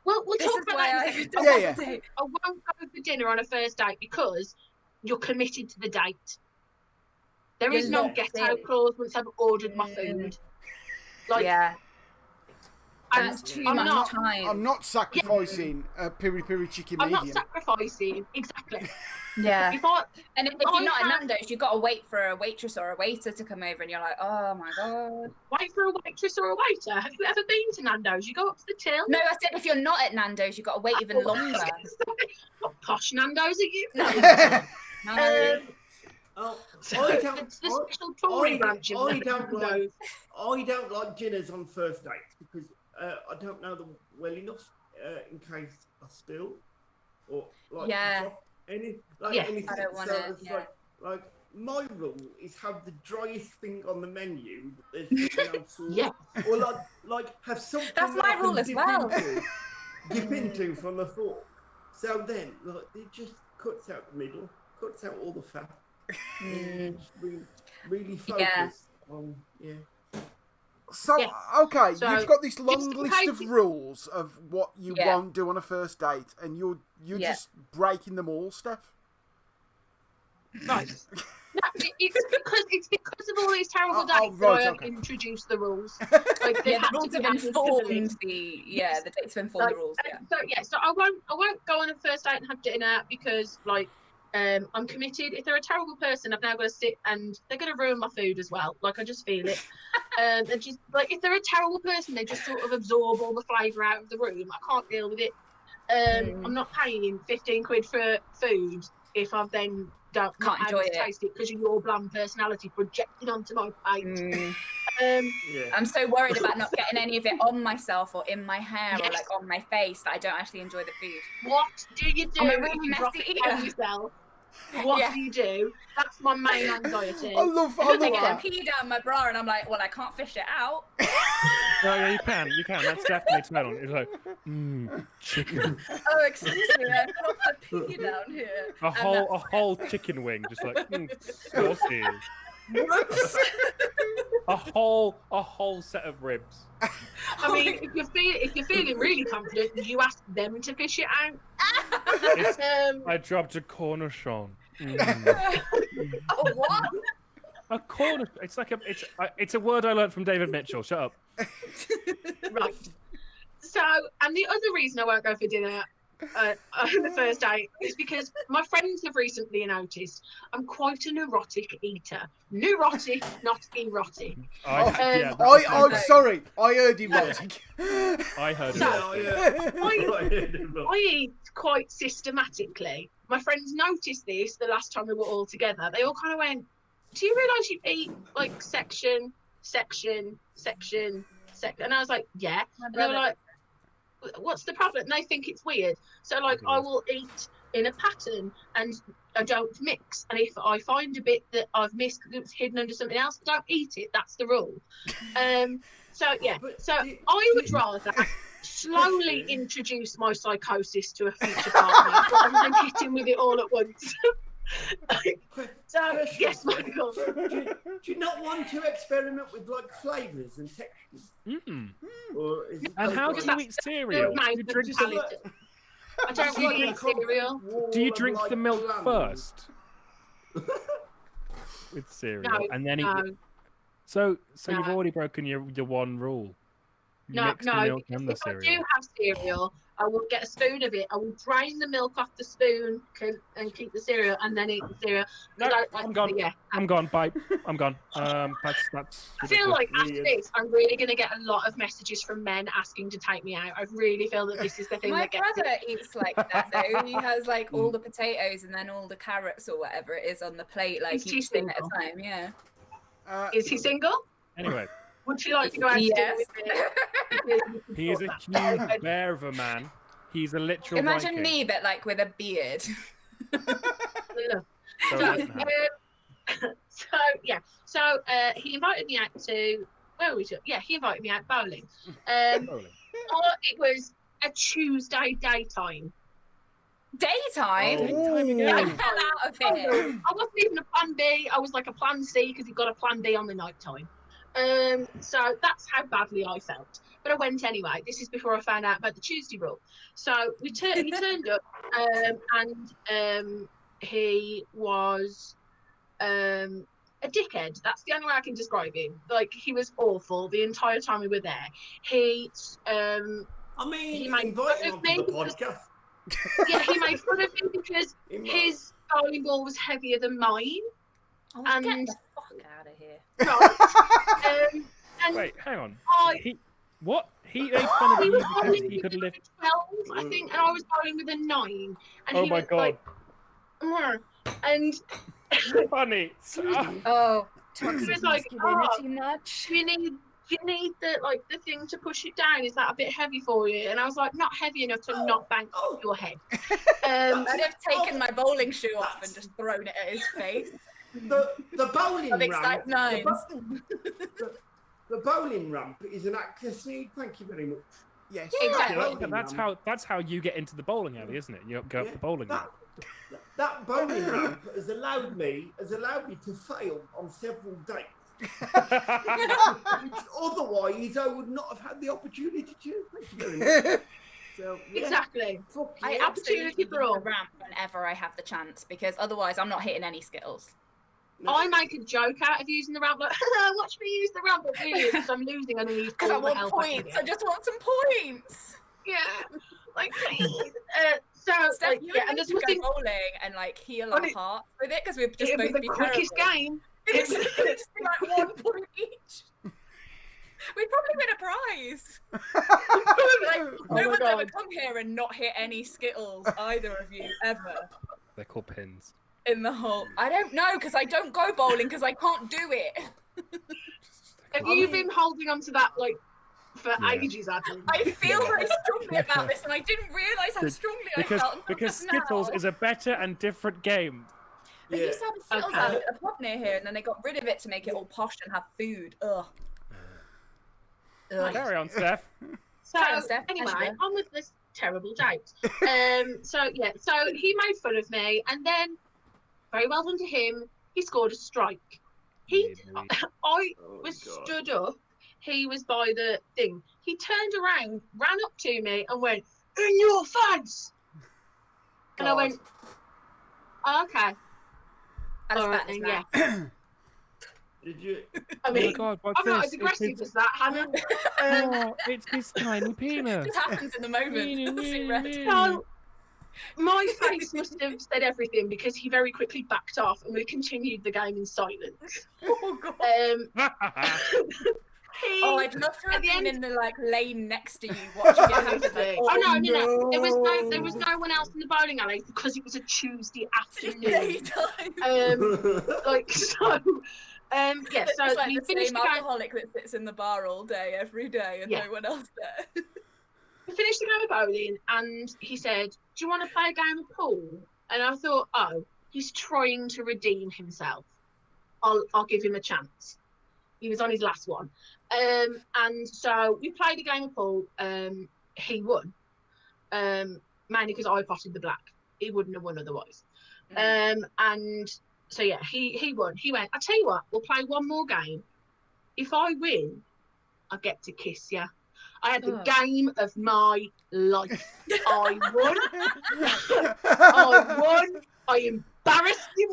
we'll talk about that. I won't go for dinner on a first date because you're committed to the date. There is no get-out clause once I've ordered my food. That's too much time. I'm not sacrificing piri piri chicken medium. I'm not sacrificing, exactly. Yeah. If you're not at Nando's, you've got to wait for a waitress or a waiter to come over, and you're like, oh my god. Wait for a waitress or a waiter? Have you ever been to Nando's? You go up to the till? No, I said if you're not at Nando's, you've got to wait even longer. What posh Nando's are you? No. I don't like dinners on first dates because I don't know them well enough in case I spill or anything. I don't want it. Like my rule is have the driest thing on the menu. That there's no sauce. Or like have something. That's my rule as well. Dip into from the fork. So then, like it just cuts out the middle, cuts out all the fat. Really focus on So you've got this long list of rules of what you won't do on a first date, and you're just breaking them all, Steph. Right. No, it's because of all these terrible dates that I have introduced the rules. Like the rules have informed the dates have informed the rules. So I won't go on a first date and have dinner because I'm committed. If they're a terrible person, I've now got to sit and they're going to ruin my food as well. Like I just feel it. And just like if they're a terrible person, they just sort of absorb all the flavour out of the room. I can't deal with it. I'm not paying 15 quid for food if I've then can't enjoy it, taste it because of your bland personality projected onto my plate. I'm so worried about not getting any of it on myself or in my hair or like on my face that I don't actually enjoy the food. What do you do? I'm a really messy eater. Yourself? What do you do? That's my main anxiety. I love that. Pee down my bra and I'm like, well, I can't fish it out. No, yeah, you can. That's definitely smell. It's like, chicken. Oh, excuse me, I've got the pee down here. A whole chicken wing, just like, saucy. a whole set of ribs. I mean, if you're feeling really confident, you ask them to fish it out. I dropped a cornichon. Oh, what? A cornichon. It's a word I learned from David Mitchell. Shut up. Right. So, and the other reason I won't go for dinner on the first date is because my friends have recently noticed I'm quite a neurotic eater. Neurotic, not erotic. I'm sorry. I heard erotic. I heard I eat quite systematically. My friends noticed this the last time we were all together. They all kind of went, do you realise you eat like section? And I was like, yeah. And they were like, what's the problem? And they think it's weird. So like I will eat in a pattern and I don't mix. And if I find a bit that I've missed that's hidden under something else, I don't eat it. That's the rule. So I would rather slowly introduce my psychosis to a future partner rather than hitting with it all at once. So yes, Michael. Do you not want to experiment with like flavours and textures? And how do you eat cereal? I don't really eat cereal. Do you drink the milk first? With cereal, no, and then eat. So you've already broken your one rule. mix the milk and the if cereal. I do have cereal, I will get a spoon of it. I will drain the milk off the spoon and keep the cereal, and then eat the cereal. No, I'm gone. Yeah, I'm gone. Bye. I'm gone. That's I feel like after this, I'm really going to get a lot of messages from men asking to take me out. I really feel that this is the thing My that gets brother eats like that though. He has like all the potatoes and then all the carrots or whatever it is on the plate, like each thing at a time. Yeah. Is he single? Anyway. Would you like to go out to dinner with me? He is a huge bear of a man. He's a literal Imagine Viking. me, but like with a beard. So he invited me out to where were we? Yeah, he invited me out bowling. It was a Tuesday daytime. Daytime? Yeah, I fell out of here. I wasn't even a plan B. I was like a plan C because he got a plan B on the night time. So that's how badly I felt. But I went anyway. This is before I found out about the Tuesday rule. So he turned up, and he was a dickhead. That's the only way I can describe him. Like, he was awful the entire time we were there. He made fun of me. Yeah, he made fun of me because his bowling ball was heavier than mine. Oh, get the fuck out of here. Right. Wait, hang on. What? He made fun of you because he could lift 12, I think, and I was bowling with a 9. And oh he my was god. Like, and funny. Oh, he was like, much. you need the thing to push it down. Is that a bit heavy for you? And I was like, not heavy enough to not bang your head. I'd have taken my bowling shoe off and just thrown it at his face. The bowling ramp. The bowling ramp is an access need. Thank you very much. Yes, exactly. That's how you get into the bowling alley, isn't it? You go up the bowling alley. That bowling ramp has allowed me to fail on several dates. Which otherwise I would not have had the opportunity to. Thank you very much. So, yeah. Exactly. I absolutely for all ramp whenever I have the chance, because otherwise I'm not hitting any skittles. I make a joke out of using the ramp, like, watch me use the ramp, but really, because I'm losing, I need because I want points. I just want some points. Yeah, like please. Steph, and just go bowling and like heal our hearts with it, because we've just both the quickest game. It's just be like 1 point each. We'd probably win a prize. No one's ever come here and not hit any skittles, either of you, ever. They're called pins. In the hole. I don't know, because I don't go bowling because I can't do it. Have you been holding on to that for ages, Adam? I feel very strongly about this, and I didn't realise how strongly I felt. Because Skittles is a better and different game. They used to have Skittles out at a pub near here, and then they got rid of it to make it all posh and have food. Ugh. Carry on, Steph. So anyway, on with this terrible date. So he made fun of me, and then very well done to him. He scored a strike. I was stood up. He was by the thing. He turned around, ran up to me, and went, "In your face!" And I went, "Okay." All right, then, yeah. Did you? I mean, oh my God, I'm not as aggressive as that, Hannah. It's this tiny penis. It just happens in the moment. So, my face must have said everything, because he very quickly backed off and we continued the game in silence. Oh God. I'd love to have been in the lane next to you watching it happen. No. There was no one else in the bowling alley because it was a Tuesday afternoon. So we the finished same the game. alcoholic that sits in the bar all day, every day, and no one else there. We finished the game of bowling, and he said, "Do you want to play a game of pool?" And I thought, oh, he's trying to redeem himself. I'll give him a chance. He was on his last one. And so we played a game of pool. He won. Mainly because I potted the black. He wouldn't have won otherwise. And so yeah, he won. He went, "I'll tell you what, we'll play one more game. If I win, I get to kiss you." I had the game of my life. I won. I won. I embarrassed him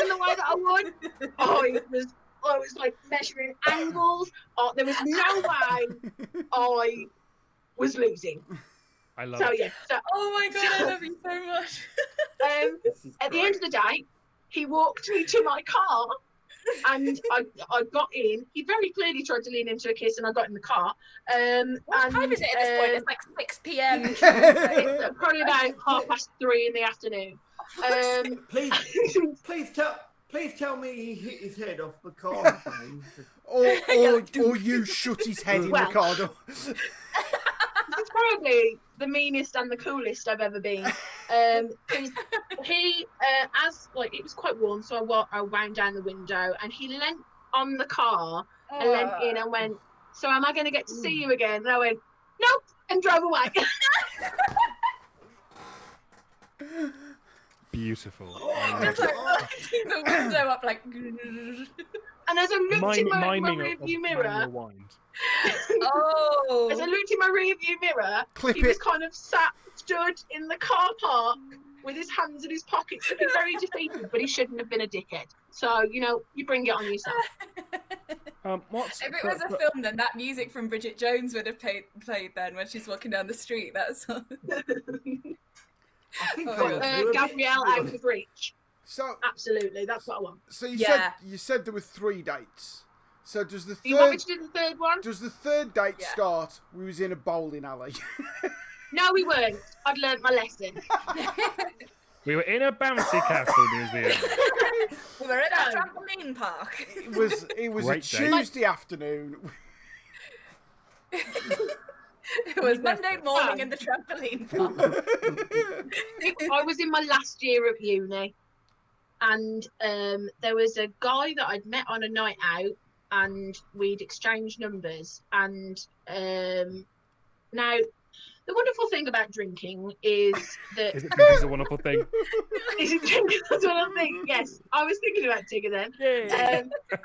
in the way that I won. I was I was like measuring angles. There was no way I was losing. I love So it. yeah. So, Oh my god, I love you so much. at the end of the day, he walked me to my car, and I got in. He very clearly tried to lean into a kiss, and I got in the car. What time is it at this point? It's like 6 p.m. Probably about 3:30 in the afternoon. Please tell me he hit his head off the car frame. or you shut his head in the car door. It's probably the meanest and the coolest I've ever been. He, as like it was quite warm, so I wound down the window, and he leant on the car and leant in and went, "So am I going to get to see you again?" And I went, "Nope," and drove away. Beautiful. Just like the window up, like. And as I looked in my rearview mirror, as I looked in my rearview mirror, he was kind of stood in the car park with his hands in his pockets, looking very defeated. But he shouldn't have been a dickhead. So you bring it on yourself. If it was a film, then that music from Bridget Jones would have played then when she's walking down the street. That's. I think Gabrielle out of reach. So absolutely, that's what I want. So you said there were 3 dates. So does the third? You want me to do the third one? Does the third date start? We was in a bowling alley. No, we weren't. I'd learnt my lesson. We were in a bouncy castle museum. We were in a trampoline park. It was a Tuesday afternoon. It was Monday morning in the trampoline park. I was in my last year of uni, and there was a guy that I'd met on a night out, and we'd exchanged numbers. And now, the wonderful thing about drinking is that... Is it drinking's a wonderful thing? Is it drinking a wonderful thing? Yes, I was thinking about Tigger then.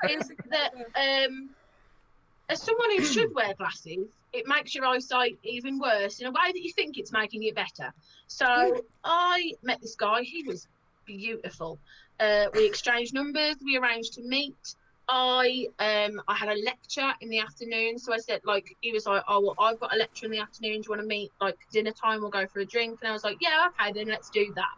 Is that as someone who should wear glasses, it makes your eyesight even worse in a way that you think it's making it better. So I met this guy. He was beautiful. We exchanged numbers. We arranged to meet. I had a lecture in the afternoon, so I said, like, he was like, "Oh, well, I've got a lecture in the afternoon. Do you want to meet, like, dinner time? We'll go for a drink." And I was like, "Yeah, okay, then let's do that."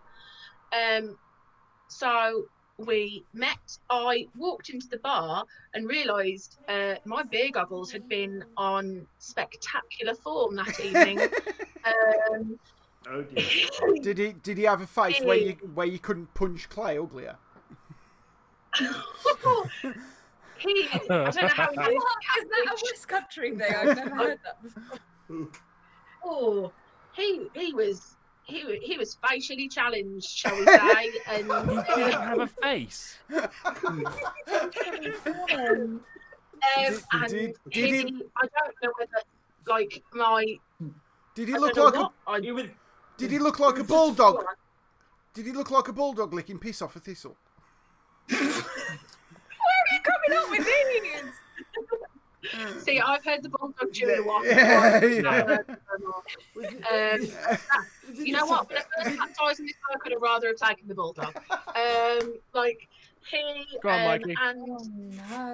So we met. I walked into the bar and realised my beer goggles had been on spectacular form that evening. Oh dear. Did he have a face where you couldn't punch clay uglier? I don't know how he Is that a West Country thing? I've never heard that before. Oh, he was facially challenged, shall we say? And he didn't have a face. I don't know whether, like, Did he look like a bulldog? Did he look like a bulldog licking piss off a thistle? Where are you coming up with these? See, I've heard the bulldog chewing a while. You know what? When I first baptised in this, I could have rather have taken the bulldog. Like, he Go on, Mikey. and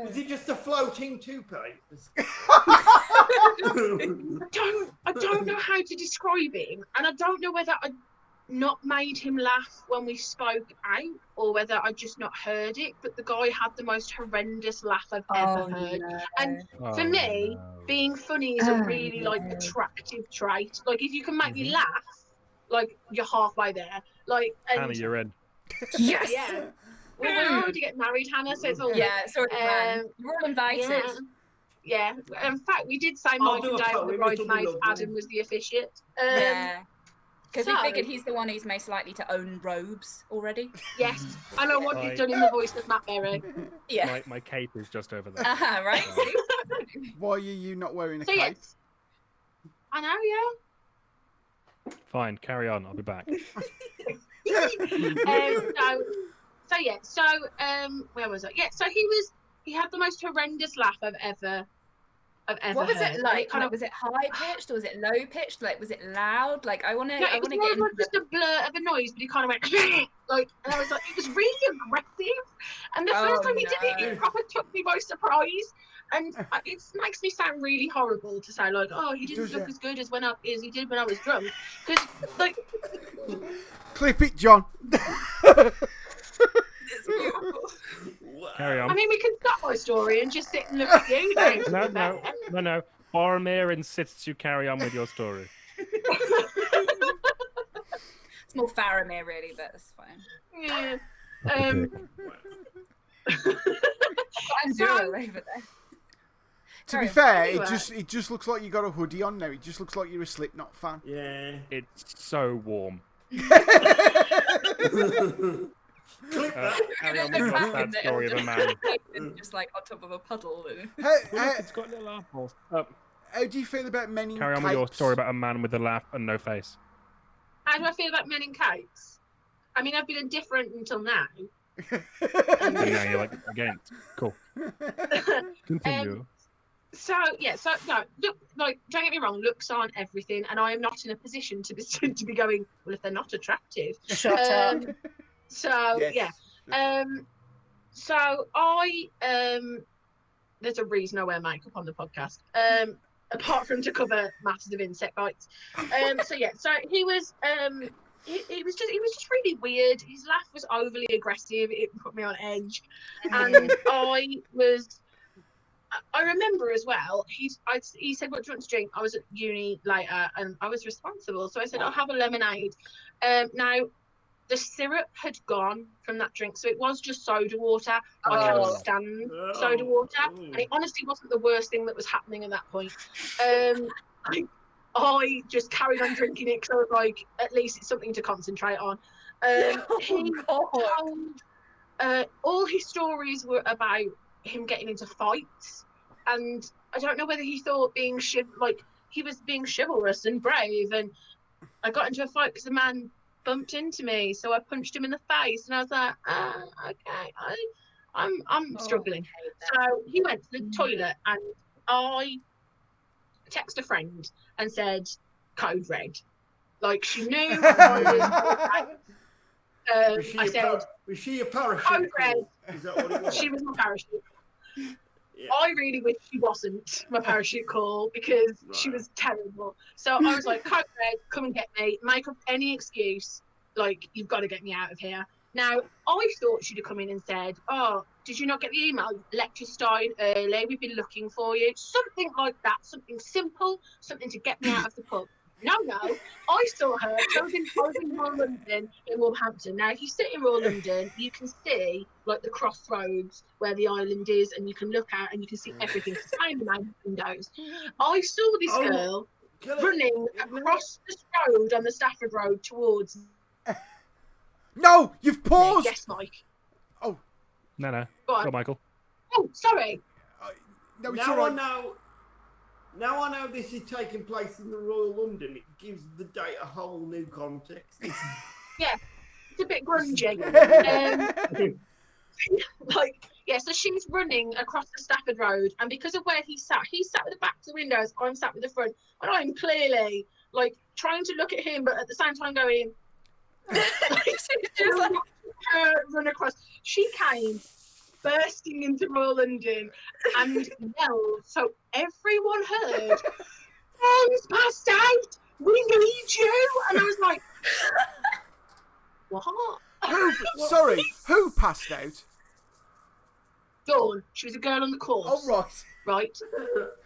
Was it just a floating toupee? I don't know how to describe him, and I don't know whether I not made him laugh when we spoke out, or whether I just not heard it. But the guy had the most horrendous laugh I've ever heard. No. And for me, being funny is a really attractive trait. Like, if you can make me laugh, like, you're halfway there. Like, and Hannah, you're in. Yes. Yeah. We're already getting married, Hannah. So it's all it's already planned. You're all invited. Yeah. In fact, we did say Mike and Dave were the bridesmaids. Adam was the officiate. Because we figured he's the one who's most likely to own robes already. Yes, and I want it done in the voice of Matt Berry. Yeah. My cape is just over there. Right. Why are you not wearing a cape? Yes. I know, yeah. Fine, carry on. I'll be back. Where was I? Yeah, so he had the most horrendous laugh I've ever I've ever What was heard. it like? Was it high pitched or was it low pitched? Like, was it loud? Like, I want to. No, it was more like just a blur of a noise, but he kind of went like, and I was like, it was really aggressive. And the first time he did it, it proper took me by surprise. And it makes me sound really horrible to say like, oh, he didn't look as good as he did when I was drunk, because like. Clip it, John. It's beautiful. Carry on. I mean, we can stop my story and just sit and look at you. No. Boromir insists you carry on with your story. It's more Faramir, really, but it's fine. Yeah. I'm doing over there. To be fair, it just looks like you got a hoodie on now. It just looks like you're a Slipknot fan. Yeah. It's so warm. Carry on with your sad story of a man. Just like on top of a puddle. It's got little apples. How do you feel about men in Carry on with your story about a man with a laugh and no face. How do I feel about men in capes? I mean, I've been indifferent until now. And now you're like, against. Cool. Continue. No, look, like, don't get me wrong, looks aren't everything, and I am not in a position to be going, well, if they're not attractive. Shut up. So, yes. Yeah. So I, there's a reason I wear makeup on the podcast, apart from to cover matters of insect bites. So he was, he was just really weird. His laugh was overly aggressive. It put me on edge. And I remember as well, he said, what do you want to drink? I was at uni later and I was responsible. So I said, I'll have a lemonade. Now, the syrup had gone from that drink. So it was just soda water. I cannot stand soda water. And it honestly wasn't the worst thing that was happening at that point. I just carried on drinking it because I was like, at least it's something to concentrate on. All his stories were about him getting into fights, and I don't know whether he thought he was being chivalrous and brave, and I got into a fight because the man bumped into me, so I punched him in the face, and I was like, okay, I'm struggling. So he went to the toilet, and I texted a friend and said code red, like she knew I was was she a parachute? Code red. Is that what it was? She was my parachute. Yeah. I really wish she wasn't my parachute call because she was terrible. So I was like, code red, come and get me, make up any excuse, like, you've got to get me out of here. Now, I thought she'd have come in and said, oh, did you not get the email? Lecture started early, we've been looking for you. Something like that, something simple, something to get me out of the pub. No, I saw her. I was in Royal London in Wolverhampton. Now, if you sit in Royal London, you can see like the crossroads where the island is, and you can look out and you can see everything. It's tiny windows. I saw this girl running across this road on the Stafford Road towards. No, you've paused. Yes, Mike. Oh, no. Go on, Michael. Oh, sorry. No, it's all right. Now I know this is taking place in the Royal London. It gives the date a whole new context. Yeah, it's a bit grungy. So she's running across the Stafford Road, and because of where he sat with the back to the windows, I'm sat with the front, and I'm clearly like trying to look at him, but at the same time going, run across. She came bursting into Royal London and yelled, so everyone heard, "Ben's passed out, we need you." And I was like, what? Who passed out? Dawn. She was a girl on the course. Oh, right. Right.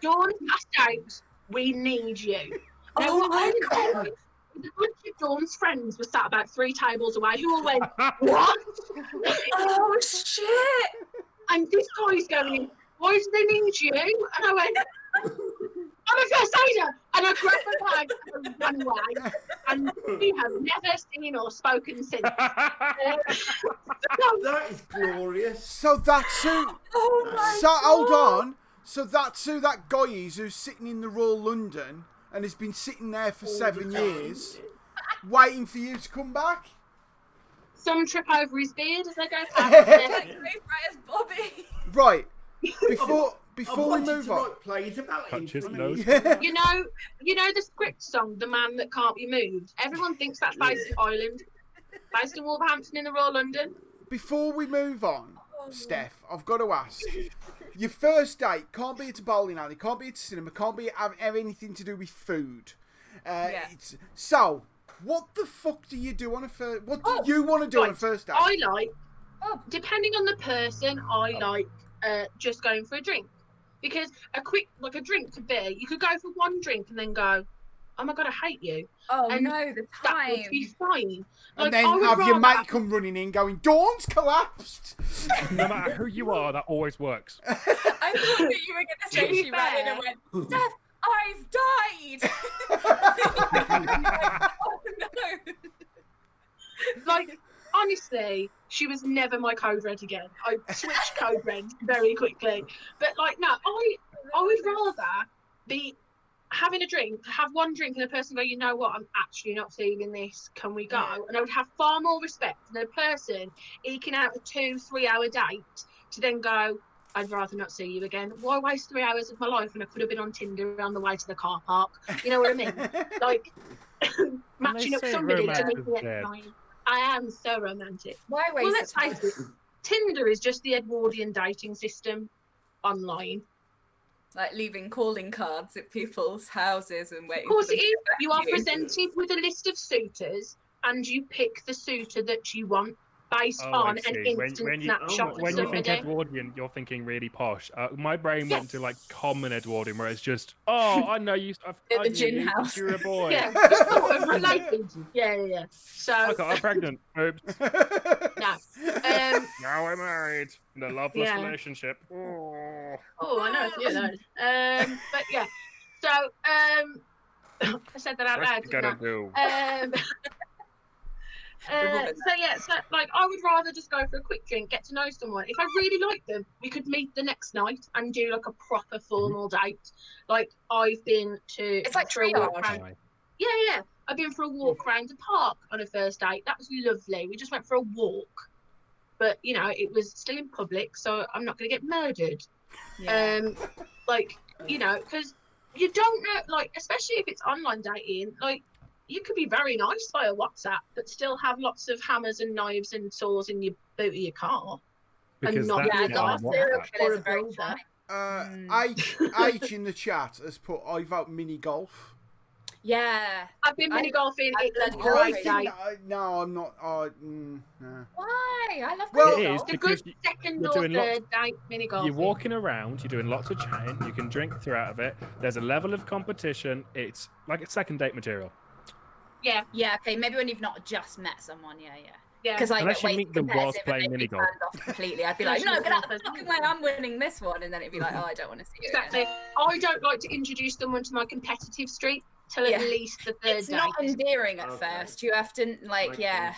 Dawn passed out, we need you. Oh my God. The bunch of Dawn's friends were sat about 3 tables away who all went, what? Oh, shit. And this guy's going, why do they need you? And I went, I'm a first aider. And I grabbed my bag and ran away. And we have never seen or spoken since. That is glorious. So that's who. Oh my God. Hold on. So that's who that guy is who's sitting in the Royal London and has been sitting there for 7 years, waiting for you to come back. Some trip over his beard as they go past. Bobby. Right. before we move on, plays about touches nose. You know the script song, "The Man That Can't Be Moved." Everyone thinks that's based in Ireland, based in Wolverhampton in the Royal London. Before we move on, Steph, I've got to ask. Your first date can't be at a bowling alley, can't be at a cinema, can't be have anything to do with food. So, what the fuck do you do on a first? What do you want to do on a first date? I like, depending on the person, I like just going for a drink, because a drink could be, you could go for one drink and then go, oh my god, I hate you. Oh and no, the time. That would be fine. And then have your mate come running in going, Dawn's collapsed. No matter who you are, that always works. I thought that you were going to say she ran in and went, Steph, I've died. Oh no. Like, honestly, she was never my code red again. I switched code red very quickly. But like, no, I would rather be having a drink, have one drink, and a person go, you know what, I'm actually not feeling this, can we go? Yeah. And I would have far more respect than a person eking out a 2-3 hour date to then go, I'd rather not see you again. Why waste 3 hours of my life when I could have been on Tinder on the way to the car park? You know what I mean? Like, matching up somebody to meet me at 9. I am so romantic. Why waste? Well, let's face it, Tinder is just the Edwardian dating system online. Like leaving calling cards at people's houses and waiting. Of course it is. You are presented with a list of suitors and you pick the suitor that you want based on an instant snapshot. When you think Edwardian, you're thinking really posh. My brain went to like common Edwardian, where it's just, oh, I know you. The gin house. You're a boy. Yeah, just sort of related. Yeah. So I got her pregnant. Oops. No. Now we're married in a loveless relationship. Oh, I know a few of those. But yeah. So I said that out loud. Didn't I? So like I would rather just go for a quick drink, get to know someone. If I really like them, we could meet the next night and do like a proper formal date. Like I've been to, it's like triage. Yeah. I've been for a walk around the park on a first date. That was lovely. We just went for a walk, but you know it was still in public, so I'm not going to get murdered. Yeah. Like you know, because you don't know, like especially if it's online dating, like. You could be very nice via WhatsApp, but still have lots of hammers and knives and saws in your boot of your car. Because and not be a gossip or a builder. H in the chat has put, I vote mini golf. Yeah. I've been mini golfing. No, I'm not. No. Why? I love mini golf. It's a good second or third date mini golf. You're walking around, you're doing lots of chatting, you can drink throughout of it. There's a level of competition. It's like it's second date material. Yeah. Yeah. Okay. Maybe when you've not just met someone. Yeah. Because like unless you meet them whilst playing mini golf. Completely. I'd be like, no, get out the fucking way. I'm winning this one, and then it'd be like, oh, I don't want to see you. Exactly. I don't like to introduce someone to my competitive streak till at least the third date. It's not endearing at first. You have to yeah.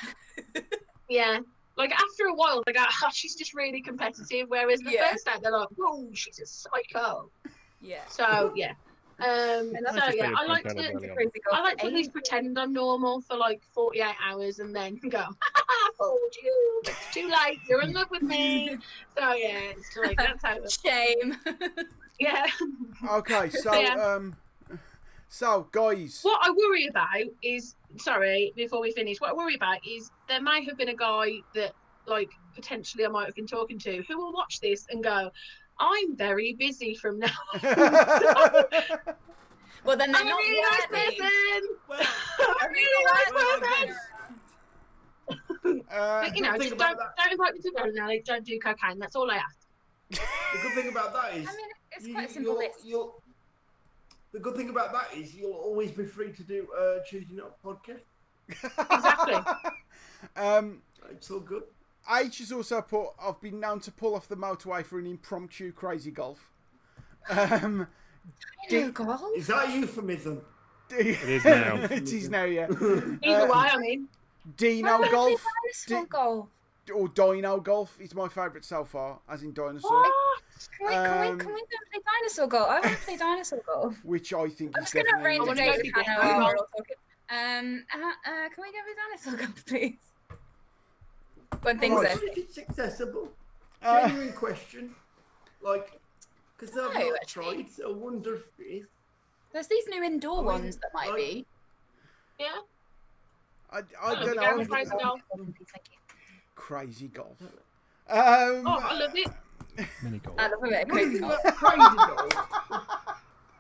Yeah. Like after a while, they go, oh, she's just really competitive. Whereas the first date, they're like, whoa, she's a psycho. Yeah. So yeah. I like to at least pretend I'm normal for like 48 hours and then go, I fooled you, it's too late, you're in love with me. So yeah, it's like that's how it's shame. Yeah. Okay, so so guys, what I worry about is, sorry, before we finish, what I worry about is there may have been a guy that like potentially I might have been talking to who will watch this and go, I'm very busy from now on. Well, then they're not really nice person. I'm a really nice person. But, you know, just don't invite me to bowling alley. Don't do cocaine. That's all I ask. The good thing about that is, I mean, it's quite simple. The good thing about that is you'll always be free to do Choosing Up podcast. Exactly. It's all good. H has also put, I've been known to pull off the motorway for an impromptu crazy golf. Golf? Is that a euphemism? It is now. It is now, yeah. Either way, I mean. Dino golf. Golf. Or dino golf is my favourite so far, as in dinosaur. What? Can we go play dinosaur golf? I want to play dinosaur golf. Which I think I'm is just going to arrange a date with Hannah while we're all talking. Can we go play dinosaur golf, please? When things are it's accessible. Genuine question. Like, Because I've not tried, so I wonder if... There's these new indoor ones that might be. Yeah. I don't know. Crazy golf. Crazy golf. I love it. Mini golf. I love it. Crazy golf. Crazy golf.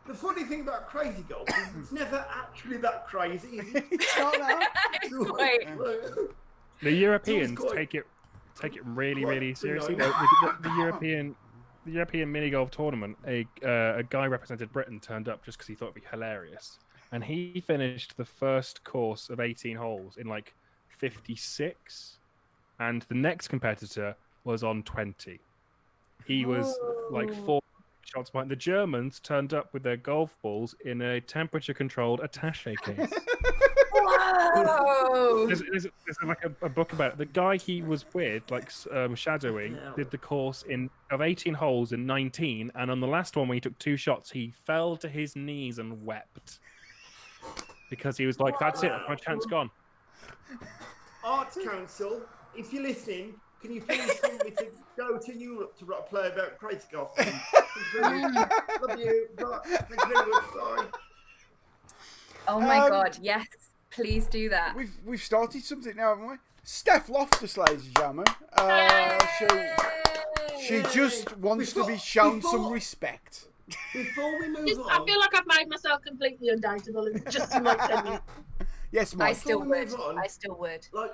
The funny thing about crazy golf is it's never actually that crazy, is it? It's not that. Wait. The Europeans take it really, really seriously. The European mini golf tournament, a guy represented Britain turned up just because he thought it'd be hilarious, and he finished the first course of 18 holes in like 56, and the next competitor was on 20. He was like 4 shots behind. The Germans turned up with their golf balls in a temperature-controlled attaché case. Whoa! There's like a book about it. The guy he was with, like shadowing, did the course of 18 holes in 19, and on the last one when he took 2 shots, he fell to his knees and wept because he was like, "That's it, my chance gone." Arts Council, if you're listening, can you please tell me to go to Europe to play about crazy golf? Love you. Bye. Thank you very much. Bye. Oh my God! Yes, please do that. We've started something now, haven't we? Steph Loftus, ladies and gentlemen. She just wants to be shown some respect. Before we move on, I feel like I've made myself completely undateable just in like 10 minutes. Yes, Mike. I still would. Like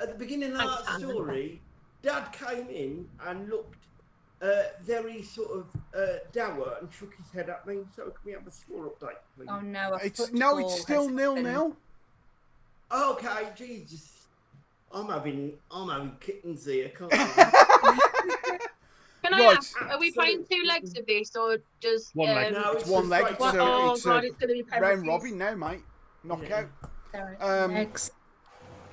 at the beginning of that story, Dad came in and looked very sort of dour and shook his head at me. So can we have a score update, please? Oh no! It's still 0-0. Okay, Jesus, I'm having kittens here. Can't I? Can I ask, are we playing 2 legs of this or just one leg? No, it's one leg. Oh It's God, it's going to be penalties. round robin now, mate. Knockout. Legs.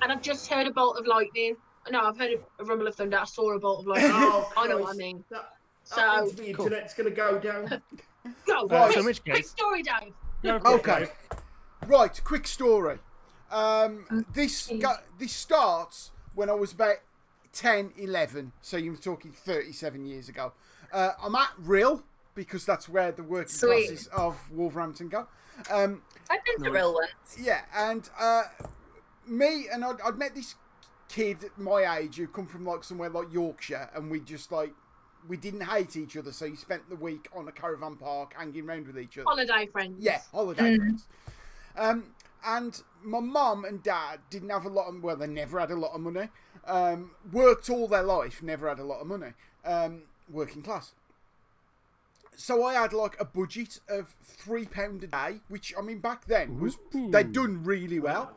And I've just heard a bolt of lightning. No, I've heard a rumble of thunder. I saw a bolt of lightning. I know what I mean. That means the internet's going to go down. Go, Right. So in which quick case, story, Dave. Okay. Right, quick story. This starts when I was about 10, 11, so you're talking 37 years ago. I'm at Rill, because that's where the working classes of Wolverhampton go. I've been to Rill once. Yeah, and me and I'd met this kid my age who come from like somewhere like Yorkshire, and we just like, we didn't hate each other, so you spent the week on a caravan park hanging around with each other. Holiday friends. Yeah, holiday friends. And my mum and dad didn't have a lot of, well, they never had a lot of money. Worked all their life, never had a lot of money. Working class. So I had like a budget of £3 a day, which I mean back then was, they'd done really well.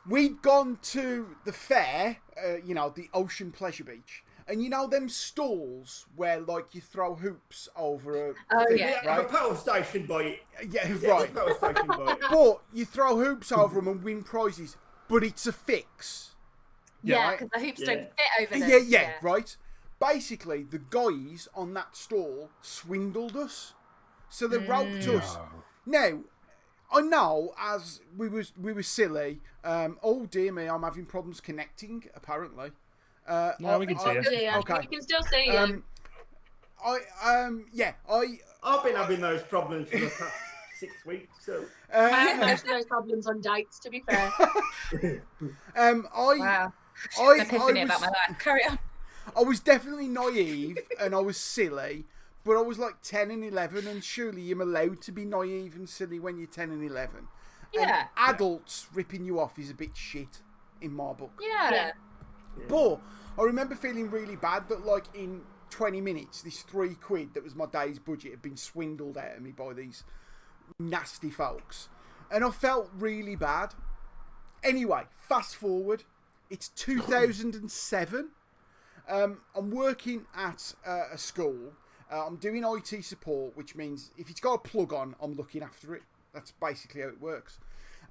We'd gone to the fair, the Ocean Pleasure Beach. And you know them stalls where like you throw hoops over a thing, right? A power station by it. Yeah, right. Power station by it. But you throw hoops over them and win prizes, but it's a fix. Yeah, because the hoops don't fit over them. Yeah, right. Basically, the guys on that stall swindled us, so they roped us. Now, I know as we were silly. Oh dear me, I'm having problems connecting. Apparently. No, we can see you. Okay. We can still see you. I've been having those problems for the past 6 weeks. So I have most of those problems on dates, to be fair. Wow. An epiphany about my life. Carry on. I was definitely naive and I was silly, but I was like 10 and 11, and surely you're allowed to be naive and silly when you're 10 and 11. Yeah. And adults ripping you off is a bit shit in my book. Yeah. But I remember feeling really bad that like in 20 minutes, this £3 that was my day's budget had been swindled out of me by these nasty folks. And I felt really bad. Anyway, fast forward. It's 2007. I'm working at a school. I'm doing IT support, which means if it's got a plug on, I'm looking after it. That's basically how it works.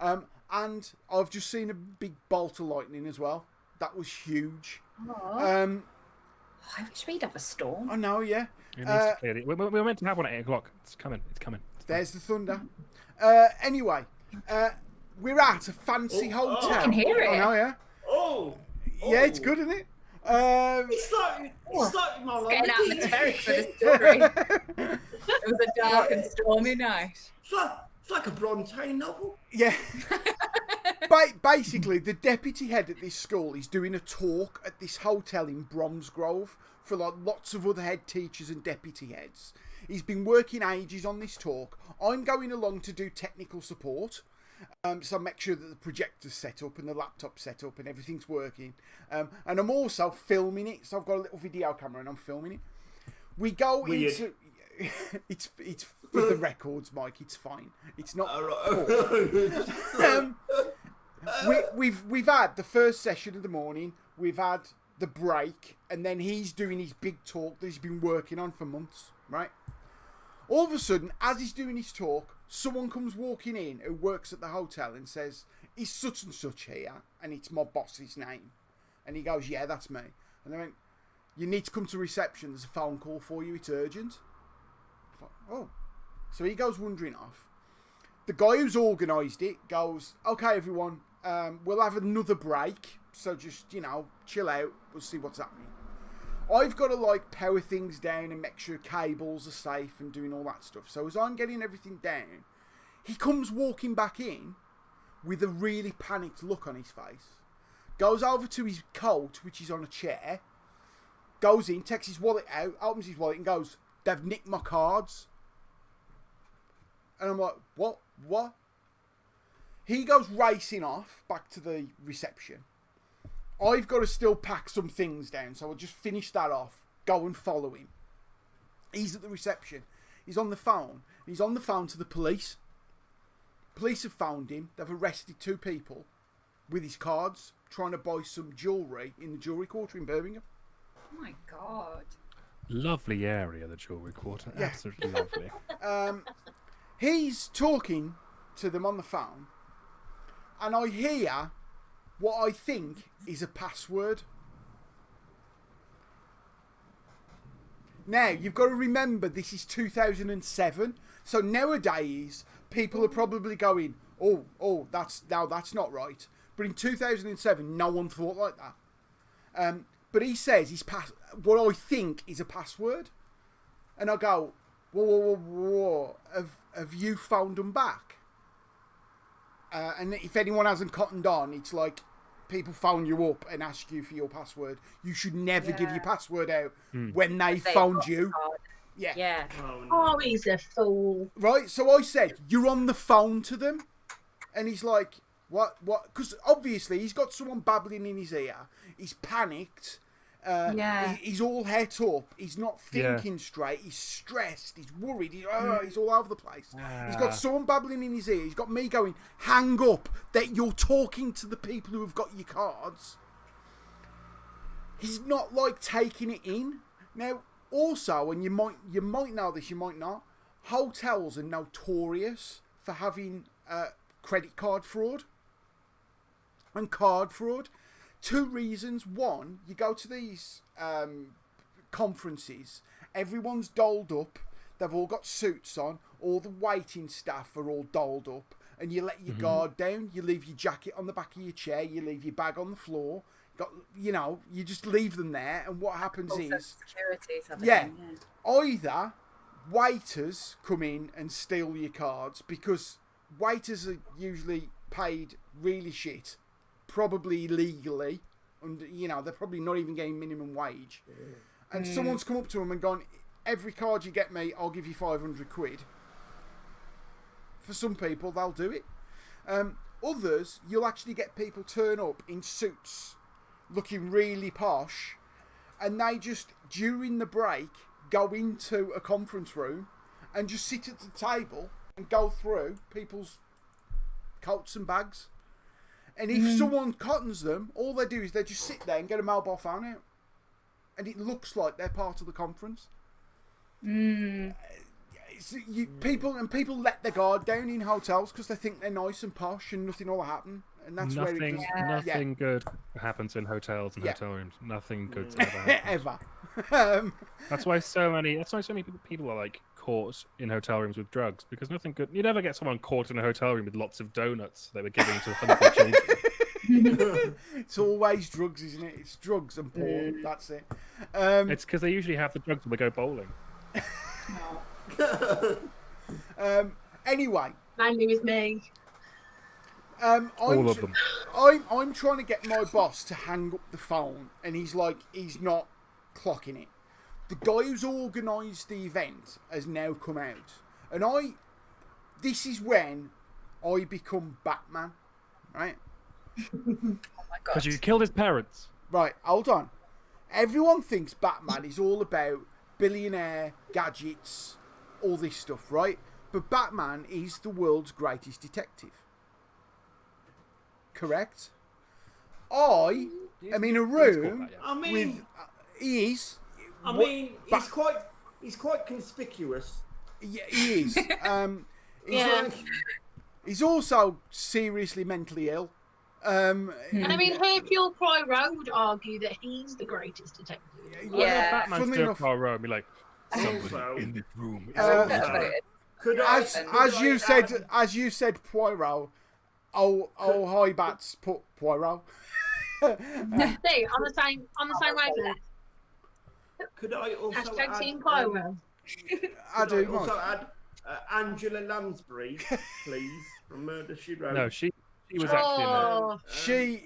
And I've just seen a big bolt of lightning as well. That was huge. I wish we'd have a storm. I know, yeah. It needs to clear it. We were meant to have one at 8 o'clock. It's coming. There's the thunder. Anyway, we're at a fancy hotel. I can hear it. I know, yeah. Oh. Yeah, it's good, isn't it? It's like my life. Getting atmospheric for the story. It was a dark and stormy night. It's like a Bronte novel. Yeah. Basically, the deputy head at this school is doing a talk at this hotel in Bromsgrove for like lots of other head teachers and deputy heads. He's been working ages on this talk. I'm going along to do technical support. So make sure that the projector's set up and the laptop's set up and everything's working. And I'm also filming it. So I've got a little video camera and I'm filming it. We go into... it's for the records, Mike. It's fine. It's not. We've had the first session of the morning. We've had the break, and then he's doing his big talk that he's been working on for months. Right. All of a sudden, as he's doing his talk, someone comes walking in who works at the hotel and says, "Is such and such here?" And it's my boss's name. And he goes, "Yeah, that's me." And they went, "You need to come to reception. There's a phone call for you. It's urgent." Oh, so he goes wandering off. The guy who's organised it goes, "Okay, everyone, we'll have another break. So just, chill out. We'll see what's happening." I've got to like power things down and make sure cables are safe and doing all that stuff. So as I'm getting everything down, he comes walking back in with a really panicked look on his face. Goes over to his coat, which is on a chair. Goes in, takes his wallet out, opens his wallet and goes, "They've nicked my cards." And I'm like, what? He goes racing off back to the reception. I've got to still pack some things down, so I'll just finish that off, go and follow him. He's at the reception. He's on the phone. He's on the phone to the police. Police have found him. They've arrested 2 people with his cards, trying to buy some jewellery in the jewellery quarter in Birmingham. Oh my God. Lovely area, the jewellery quarter. Yeah. Absolutely lovely. He's talking to them on the phone, and I hear what I think is a password. Now, you've got to remember this is 2007, so nowadays people are probably going, oh, that's not right. But in 2007, no one thought like that. But he says what I think is a password. And I go, whoa. Have you phoned them back? And if anyone hasn't cottoned on, it's like people phone you up and ask you for your password. You should never give your password out when they phoned you. Yeah. Oh, he's a fool. Right? So I said, "You're on the phone to them?" And he's like, What? Because obviously he's got someone babbling in his ear. He's panicked. He's all het up. He's not thinking straight. He's stressed. He's worried. He's all over the place. He's got someone babbling in his ear. He's got me going, "Hang up, that you're talking to the people who have got your cards." He's not like taking it in. Now, also, and you might know this, you might not, hotels are notorious for having credit card fraud and card fraud. 2 reasons. One, you go to these conferences, everyone's dolled up, they've all got suits on, all the waiting staff are all dolled up, and you let your guard down, you leave your jacket on the back of your chair, you leave your bag on the floor, you just leave them there, and what happens is... security either waiters come in and steal your cards, because waiters are usually paid really shit, probably illegally, and they're probably not even getting minimum wage. And someone's come up to them and gone, "Every card you get me, I'll give you 500 quid. For some people, they'll do it. Others, you'll actually get people turn up in suits, looking really posh, and they just, during the break, go into a conference room and just sit at the table and go through people's coats and bags. And if someone cottons them, all they do is they just sit there and get a mobile phone out. And it looks like they're part of the conference. People let their guard down in hotels because they think they're nice and posh and nothing will happen. And that's nothing good happens in hotels and hotel rooms. Nothing good's ever happened. Ever. That's why so many people are like caught in hotel rooms with drugs, because nothing good. You never get someone caught in a hotel room with lots of donuts they were giving to hungry children. It's always drugs, isn't it? It's drugs and porn. That's it. It's because they usually have the drugs when they go bowling. Anyway. Mainly with me. All of them. I'm trying to get my boss to hang up the phone, and he's not clocking it. The guy who's organised the event has now come out, and this is when I become Batman, right? Oh my god! Because you killed his parents. Right, hold on. Everyone thinks Batman is all about billionaire gadgets, all this stuff, right? But Batman is the world's greatest detective. Correct? I am in a room with... he is. He's quite conspicuous. Yeah, he is. He's also seriously mentally ill. And I mean, Hercule Poirot would argue that he's the greatest detective. Yeah. Batman's still Poirot and be like, somebody in this room is as you said, Poirot. Oh, hi, Bats. Put Poirot. See, on the same wavelength. Could I also Hashtag Team Poirot. I do. Also add Angela Lansbury, please, from Murder She Wrote. No, she was actually in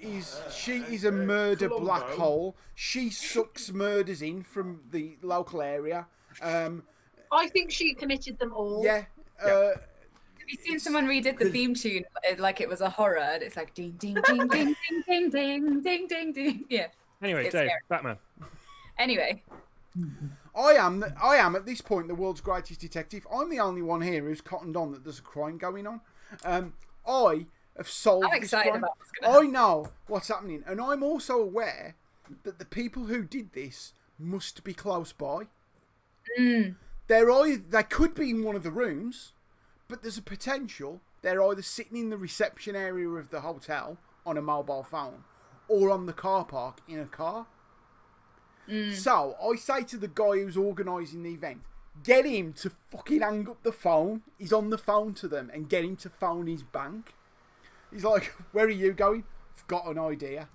there. She is a murder Colombo. black hole. She sucks murders in from the local area. I think she committed them all. Yeah. Have you seen someone redid the theme tune like it was a horror, and it's like ding ding ding ding ding ding ding ding ding. Yeah. Anyway, It's Dave, scary. Batman. Anyway. I am at this point the world's greatest detective. I'm the only one here who's cottoned on that there's a crime going on. I have solved I'm this excited crime. about what's gonna happen. I know what's happening, and I'm also aware that the people who did this must be close by. They could be in one of the rooms, but there's a potential they're either sitting in the reception area of the hotel on a mobile phone or on the car park in a car. So I say to the guy who's organising the event, get him to fucking hang up the phone. He's on the phone to them, and get him to phone his bank. He's like, where are you going? I've got an idea.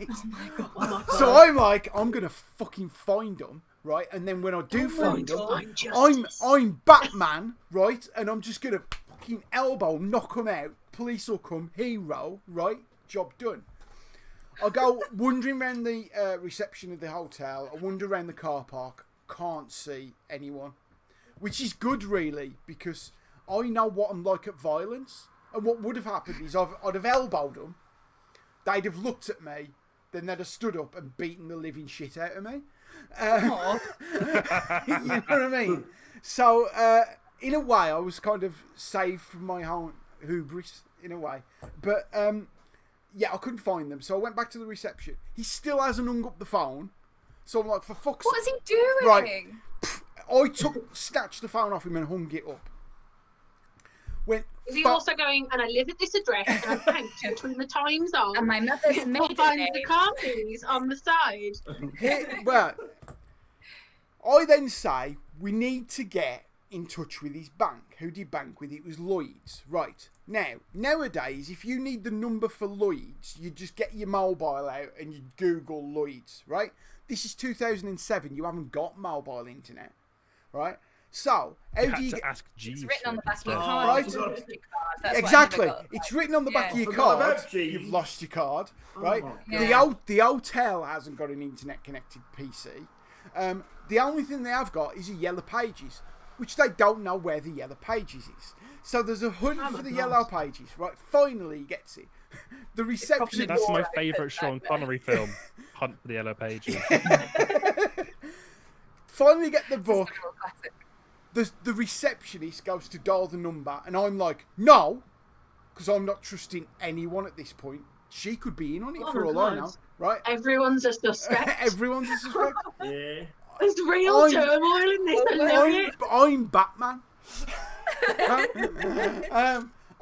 Oh my god. So I'm like, I'm going to fucking find them, right? And then when I do find them, I'm Batman, right? And I'm just going to fucking elbow, knock them out. Police will come, hero, right? Job done. I go wandering around the reception of the hotel. I wander around the car park. Can't see anyone. Which is good, really, because I know what I'm like at violence. And what would have happened is I'd have elbowed them. They'd have looked at me. Then they'd have stood up and beaten the living shit out of me. You know what I mean? So, in a way, I was kind of saved from my own hubris, in a way. But, yeah, I couldn't find them. So I went back to the reception. He still hasn't hung up the phone. So I'm like, for fuck's sake. What is he doing? Right. I snatched the phone off him and hung it up. Is he also going, and I live at this address, and I'm banked between the time zones, And my mother's maiden find name. the car keys on the side. Well, I then say, we need to get in touch with his bank. Who did he bank with? It was Lloyd's. Right. Now, nowadays, if you need the number for Lloyd's, you just get your mobile out and you Google Lloyd's, right? This is 2007. You haven't got mobile internet, right? So, how do you get... ask Jeeves It's written on the back of your Oh, card. right. You've lost your card. That's Exactly. what I never got. It's written on the back of your Forgot card. about Jeeves. You've lost your card, right? Yeah. The hotel hasn't got an internet-connected PC. The only thing they have got is a Yellow Pages, which they don't know where the Yellow Pages is. So there's a hunt for the Yellow Pages. Right, finally he gets it. The reception... That's my favourite Sean Connery film, Hunt for the Yellow Pages. Finally get the book. Classic. The receptionist goes to dial the number, and I'm like, no, because I'm not trusting anyone at this point. She could be in on it Oh for my all I God. know, right? Everyone's a suspect. Everyone's a suspect. Yeah. There's real turmoil in this. I love it. I'm Batman.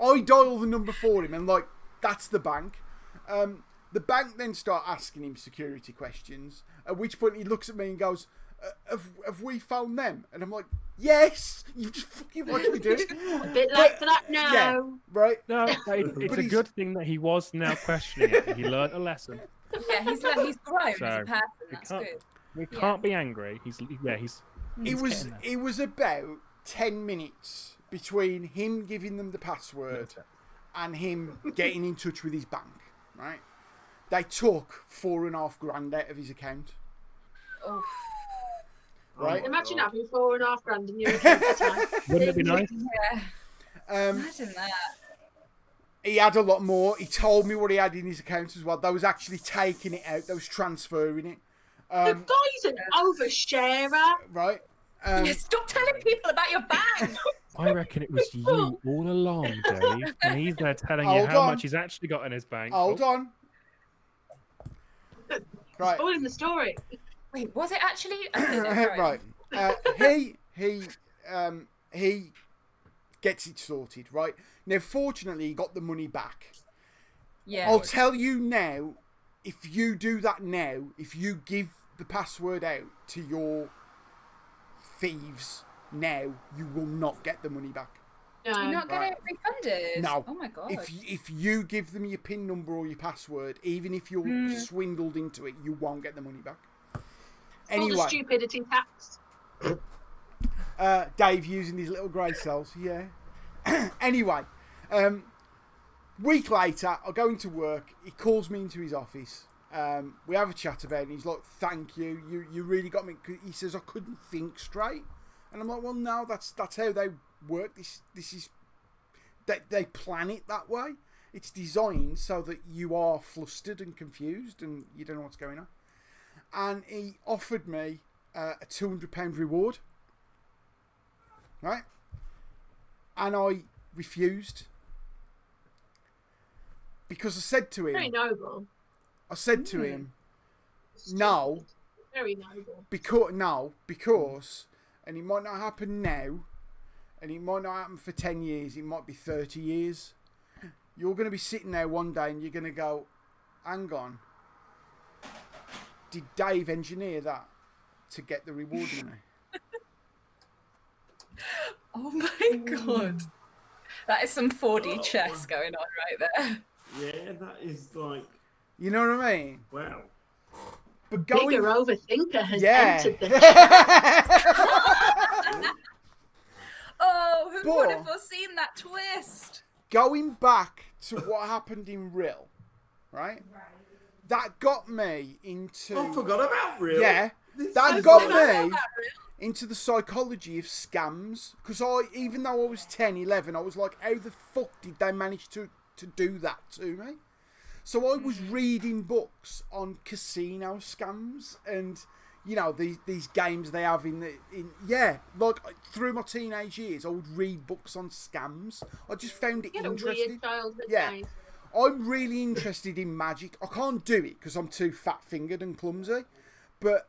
I dial the number for him, and like, that's the bank. The bank then start asking him security questions, at which point he looks at me and goes, have we found them? And I'm like, yes, you've just fucking watched me do it. A bit late for that now. Yeah, right? No, it's a good thing that he was now questioning it. He learnt a lesson. Yeah, he's grown as a person. we That's can't, good. We can't be angry. He's It was about 10 minutes between him giving them the password and him getting in touch with his bank, right? They took $4.5 grand out of his account. Oh. Right? Imagine having $4.5 grand in your account at the time. Wouldn't it be nice? Yeah. Imagine that. He had a lot more. He told me what he had in his account as well. They was actually taking it out. They was transferring it. The guy's an oversharer. Right? Stop telling people about your bank. I reckon it was you all along, Dave. And he's there telling you how much he's actually got in his bank. Hold on. Right. Spoiling the story. Wait, was it actually? Right. He gets it sorted, right? Now, fortunately, he got the money back. Yeah. I'll tell you now, if you do that now, if you give the password out to your thieves now, you will not get the money back. No. You're not getting it refunded? No. Oh my god. If you give them your PIN number or your password, even if you're swindled into it, you won't get the money back. Anyway. All the stupidity tax. Dave using his little grey cells, yeah. Anyway, week later, I go into work. He calls me into his office. We have a chat about it. He's like, "Thank you. You really got me." He says, "I couldn't think straight," and I'm like, "Well, no, that's how they work. This is they plan it that way. It's designed so that you are flustered and confused and you don't know what's going on." And he offered me a £200 reward, right? And I refused because I said to him, Very noble. I said to him, no, Very noble. because, and it might not happen now, and it might not happen for 10 years, it might be 30 years. You're going to be sitting there one day and you're going to go, hang on, did Dave engineer that to get the reward money? Oh my god. That is some 4D chess going on right there. Yeah, that is like... You know what I mean? Wow. But Bigger overthinker has entered the Oh, who would have foreseen that twist? Going back to what happened in Rill, right? That got me into... I forgot about Rill. Yeah, that got me into the psychology of scams. Because even though I was 10, 11, I was like, how the fuck did they manage to do that to me? So I was reading books on casino scams and, you know, these games they have like through my teenage years, I would read books on scams. I just found it interesting. Yeah. I'm really interested in magic. I can't do it because I'm too fat-fingered and clumsy, but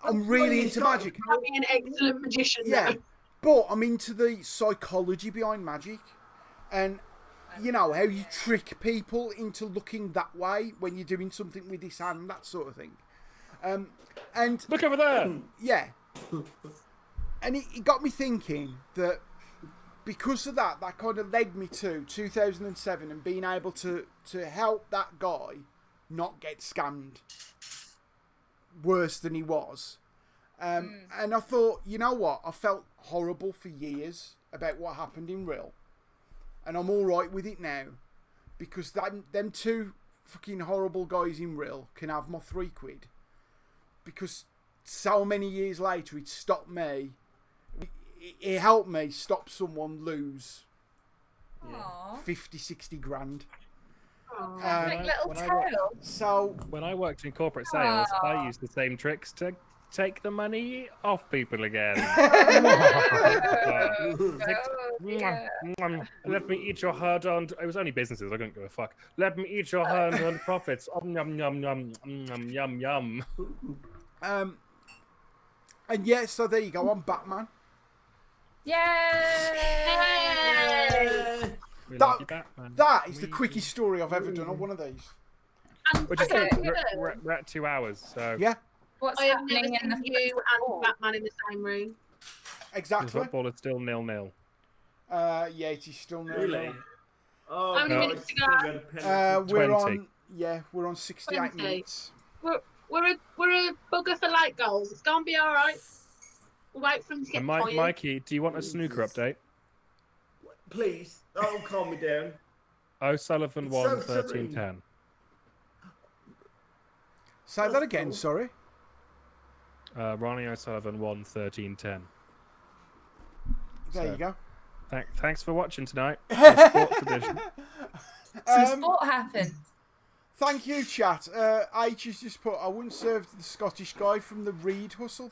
I'm really into magic. I'll be an excellent magician. Yeah, though. but I'm into the psychology behind magic, and you know how you trick people into looking that way when you're doing something with this hand, that sort of thing. And look over there. Yeah, and it got me thinking that. Because of that kind of led me to 2007 and being able to help that guy not get scammed worse than he was. And I thought, you know what? I felt horrible for years about what happened in Rill. And I'm all right with it now. Because them two fucking horrible guys in Rill can have my £3. Because so many years later, it stopped me. It helped me stop someone lose 50, 60 grand. So when I worked in corporate sales, I used the same tricks to take the money off people again. Let me eat your hard-earned. It was only businesses. I couldn't give a fuck. Let me eat your hard-earned profits. Yum yum yum yum yum yum. And yeah, so there you go. I'm Batman. Yay! That is the quickest story I've ever done on one of these. Which is good. We're at 2 hours, so yeah. What's I have never happening in seen the you and Batman in the same room. The Exactly. football is still 0-0. Yeah, it is still 0-0. Really? Oh, How many no, minutes it's to go? still got a penalty. We're 20. on. Yeah, we're on 68 20. minutes. We're a bugger for late goals. It's gonna be all right. We'll wait for him to get And tired. Mikey, do you want a snooker update? Please, that'll calm me down. O'Sullivan It's won so 13-10. Say that again, sorry. Ronnie O'Sullivan won 13-10. There you go. Thanks for watching tonight. The sports edition. Some sport happened. Thank you, chat. H has just put, I wouldn't serve the Scottish guy from the Reed Hustle.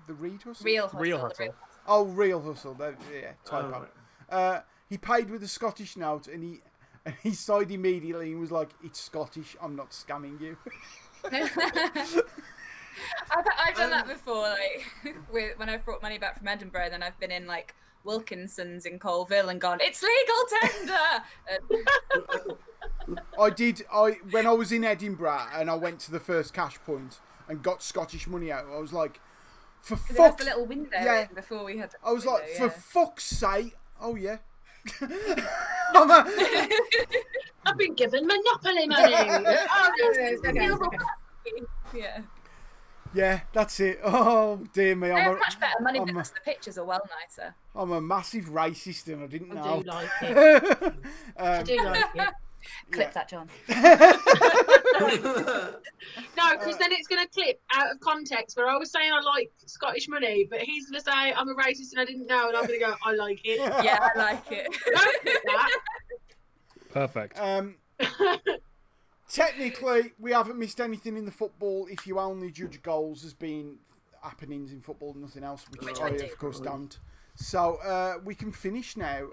The Reed Hustle? Real hustle. Real the hustle. real- Oh, Real Hustle. Yeah, typo. Oh, He paid with a Scottish note, and he sighed immediately and was like, "It's Scottish. I'm not scamming you." I've done that before, like when I've brought money back from Edinburgh, then I've been in like Wilkinson's in Colville and gone, "It's legal tender." I did. When I was in Edinburgh and I went to the first cash point and got Scottish money out, I was like, "For Because fuck's the little window yeah." before we had. I was like, window, "For fuck's sake!" Oh yeah. I'm a- I've been given Monopoly money. Yeah. Yeah, that's it. Oh dear me, They're much better money I'm because the pictures are well nicer. I'm a massive racist and I didn't know. I do like it. I do like it. Clip that, John. No, because then it's going to clip out of context where I was saying I like Scottish money, but he's going to say I'm a racist and I didn't know, and I'm going to go, I like it. Yeah, I like it. Don't do that. Perfect. Technically, we haven't missed anything in the football if you only judge goals as being happenings in football and nothing else, which I, of course, don't. So, we can finish now.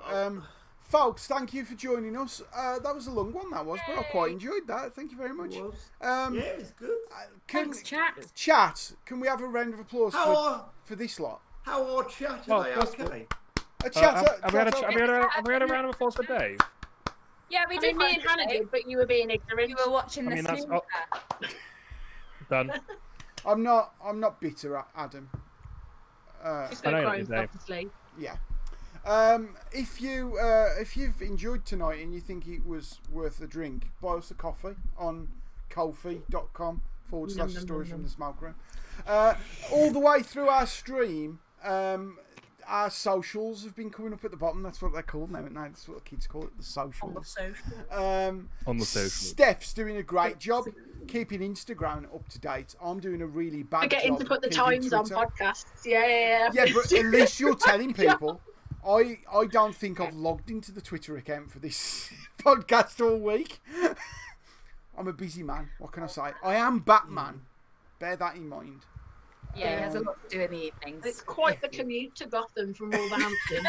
Folks, thank you for joining us. That was a long one, that was, but I quite enjoyed that. Thank you very much. It was. Yeah, it was good. Thanks, chat. Chat, can we have a round of applause for this lot? How are chat? Well, Are they okay? Have we had a round of applause for Dave? Yeah, we I did. mean, me and Hannah did, but you were being ignorant. You were watching the that's snooker. Done. I'm not bitter, Adam. Just I know no you crimes, did, Dave. obviously. Yeah. If you've enjoyed tonight and you think it was worth a drink, buy us a coffee on ko-fi.com/stories from the smoke room. All the way through our stream, our socials have been coming up at the bottom. That's what they're called now. That's what the kids call it, the socials. On the social. Steph's doing a great job keeping Instagram up to date. I'm doing a really bad Forgetting job to put the keeping times on Twitter. podcasts. Yeah. Yeah, but at least you're telling people. I don't think I've logged into the Twitter account for this podcast all week. I'm a busy man. What can I say? I am Batman. Bear that in mind. Yeah, he has a lot to do in the evenings. It's quite the commute to Gotham from Wolverhampton.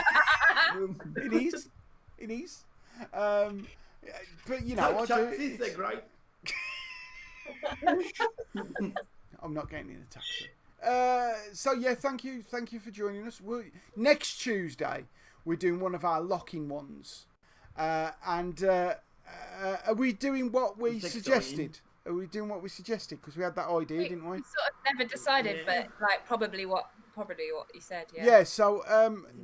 It is. But you know, I do. Taxis, they're great. I'm not getting in a taxi. So yeah, thank you for joining us. Next Tuesday we're doing one of our locking ones, and are we doing what we suggested? Are we doing what we suggested? Because we had that idea, didn't we? We sort of never decided, but like probably what you said. Yeah. Yeah. So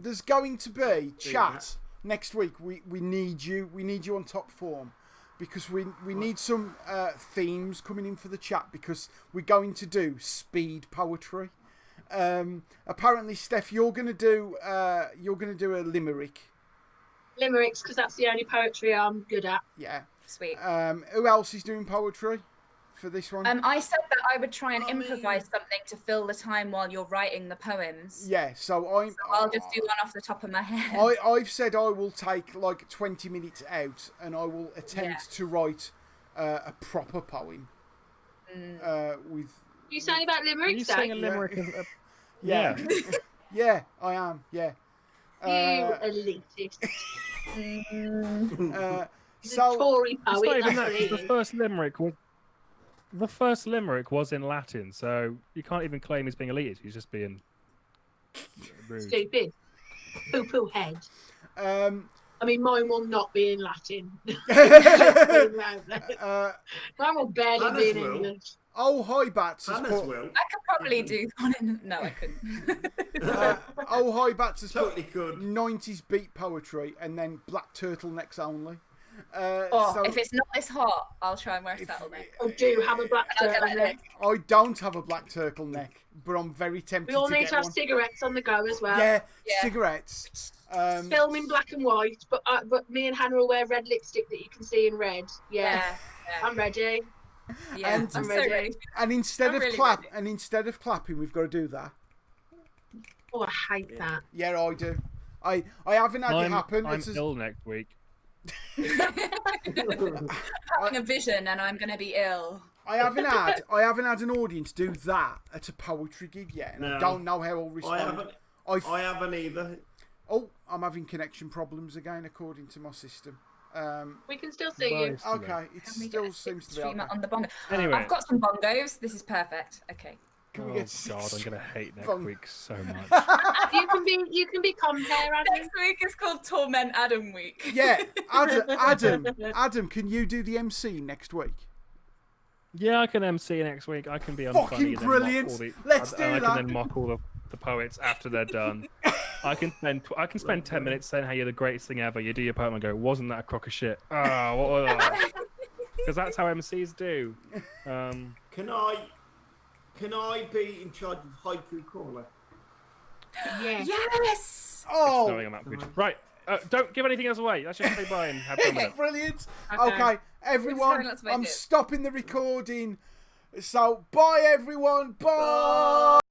there's going to be chat next week. We need you. We need you on top form. Because we need some themes coming in for the chat, because we're going to do speed poetry. Apparently, Steph, you're gonna do a limerick. Limericks, because that's the only poetry I'm good at. Yeah. Sweet. Who else is doing poetry for this one? I said that I would try and improvise something to fill the time while you're writing the poems. Yeah. So I'll just do one off the top of my head. I've said I will take like 20 minutes out, and I will attempt to write a proper poem. With. You saying about limericks? Are you saying a limerick? Yeah. Yeah, I am. Yeah. You elitist. So Tory It's poet. not even that's that. what it 'Cause is. the first limerick was in Latin, so you can't even claim he's being elitist. He's just being rude. Stupid. Poo-poo head. I mean, mine will not be in Latin. Mine will barely be in English. Oh, hi, Bats. I could probably do one in... No, I couldn't. Oh, hi, Bats has totally put could. 90s beat poetry and then black turtlenecks only. So if it's not this hot, I'll try and wear a turtleneck. Oh, do have a black turtleneck. I don't have a black turtleneck, but I'm very tempted to get one. We all need to have cigarettes on the go as well. Yeah, cigarettes. Film in black and white, but me and Hannah will wear red lipstick that you can see in red. Yeah. I'm ready. Yeah, and, I'm so ready. And instead of clapping, we've got to do that. Oh, I hate that. Yeah, I do. I haven't had it happen. I'm ill next week. Having a vision, and I'm going to be ill. I haven't had an audience do that at a poetry gig yet, and I don't know how I'll respond. I haven't either. Oh, I'm having connection problems again, according to my system. We can still see you. Okay, it still seems to be okay. On the bongo. Anyway, I've got some bongos. This is perfect. Okay. Can we get God, I'm gonna hate next week so much. You can be compare, Adam. Next week is called Torment Adam Week. Yeah, Adam, can you do the MC next week? Yeah, I can MC next week. I can be on. Fucking brilliant. Let's do that. I can then mock all the poets after they're done. I can spend 10 minutes saying how you're the greatest thing ever. You do your poem and go, wasn't that a crock of shit? Ah, what was that? Because that's how MCs do. Can I be in charge of haiku caller? Yes. Oh. Right. Don't give anything else away. Let's just say bye and have fun with it. Brilliant. Okay, everyone. I'm stopping the recording. So bye, everyone. Bye.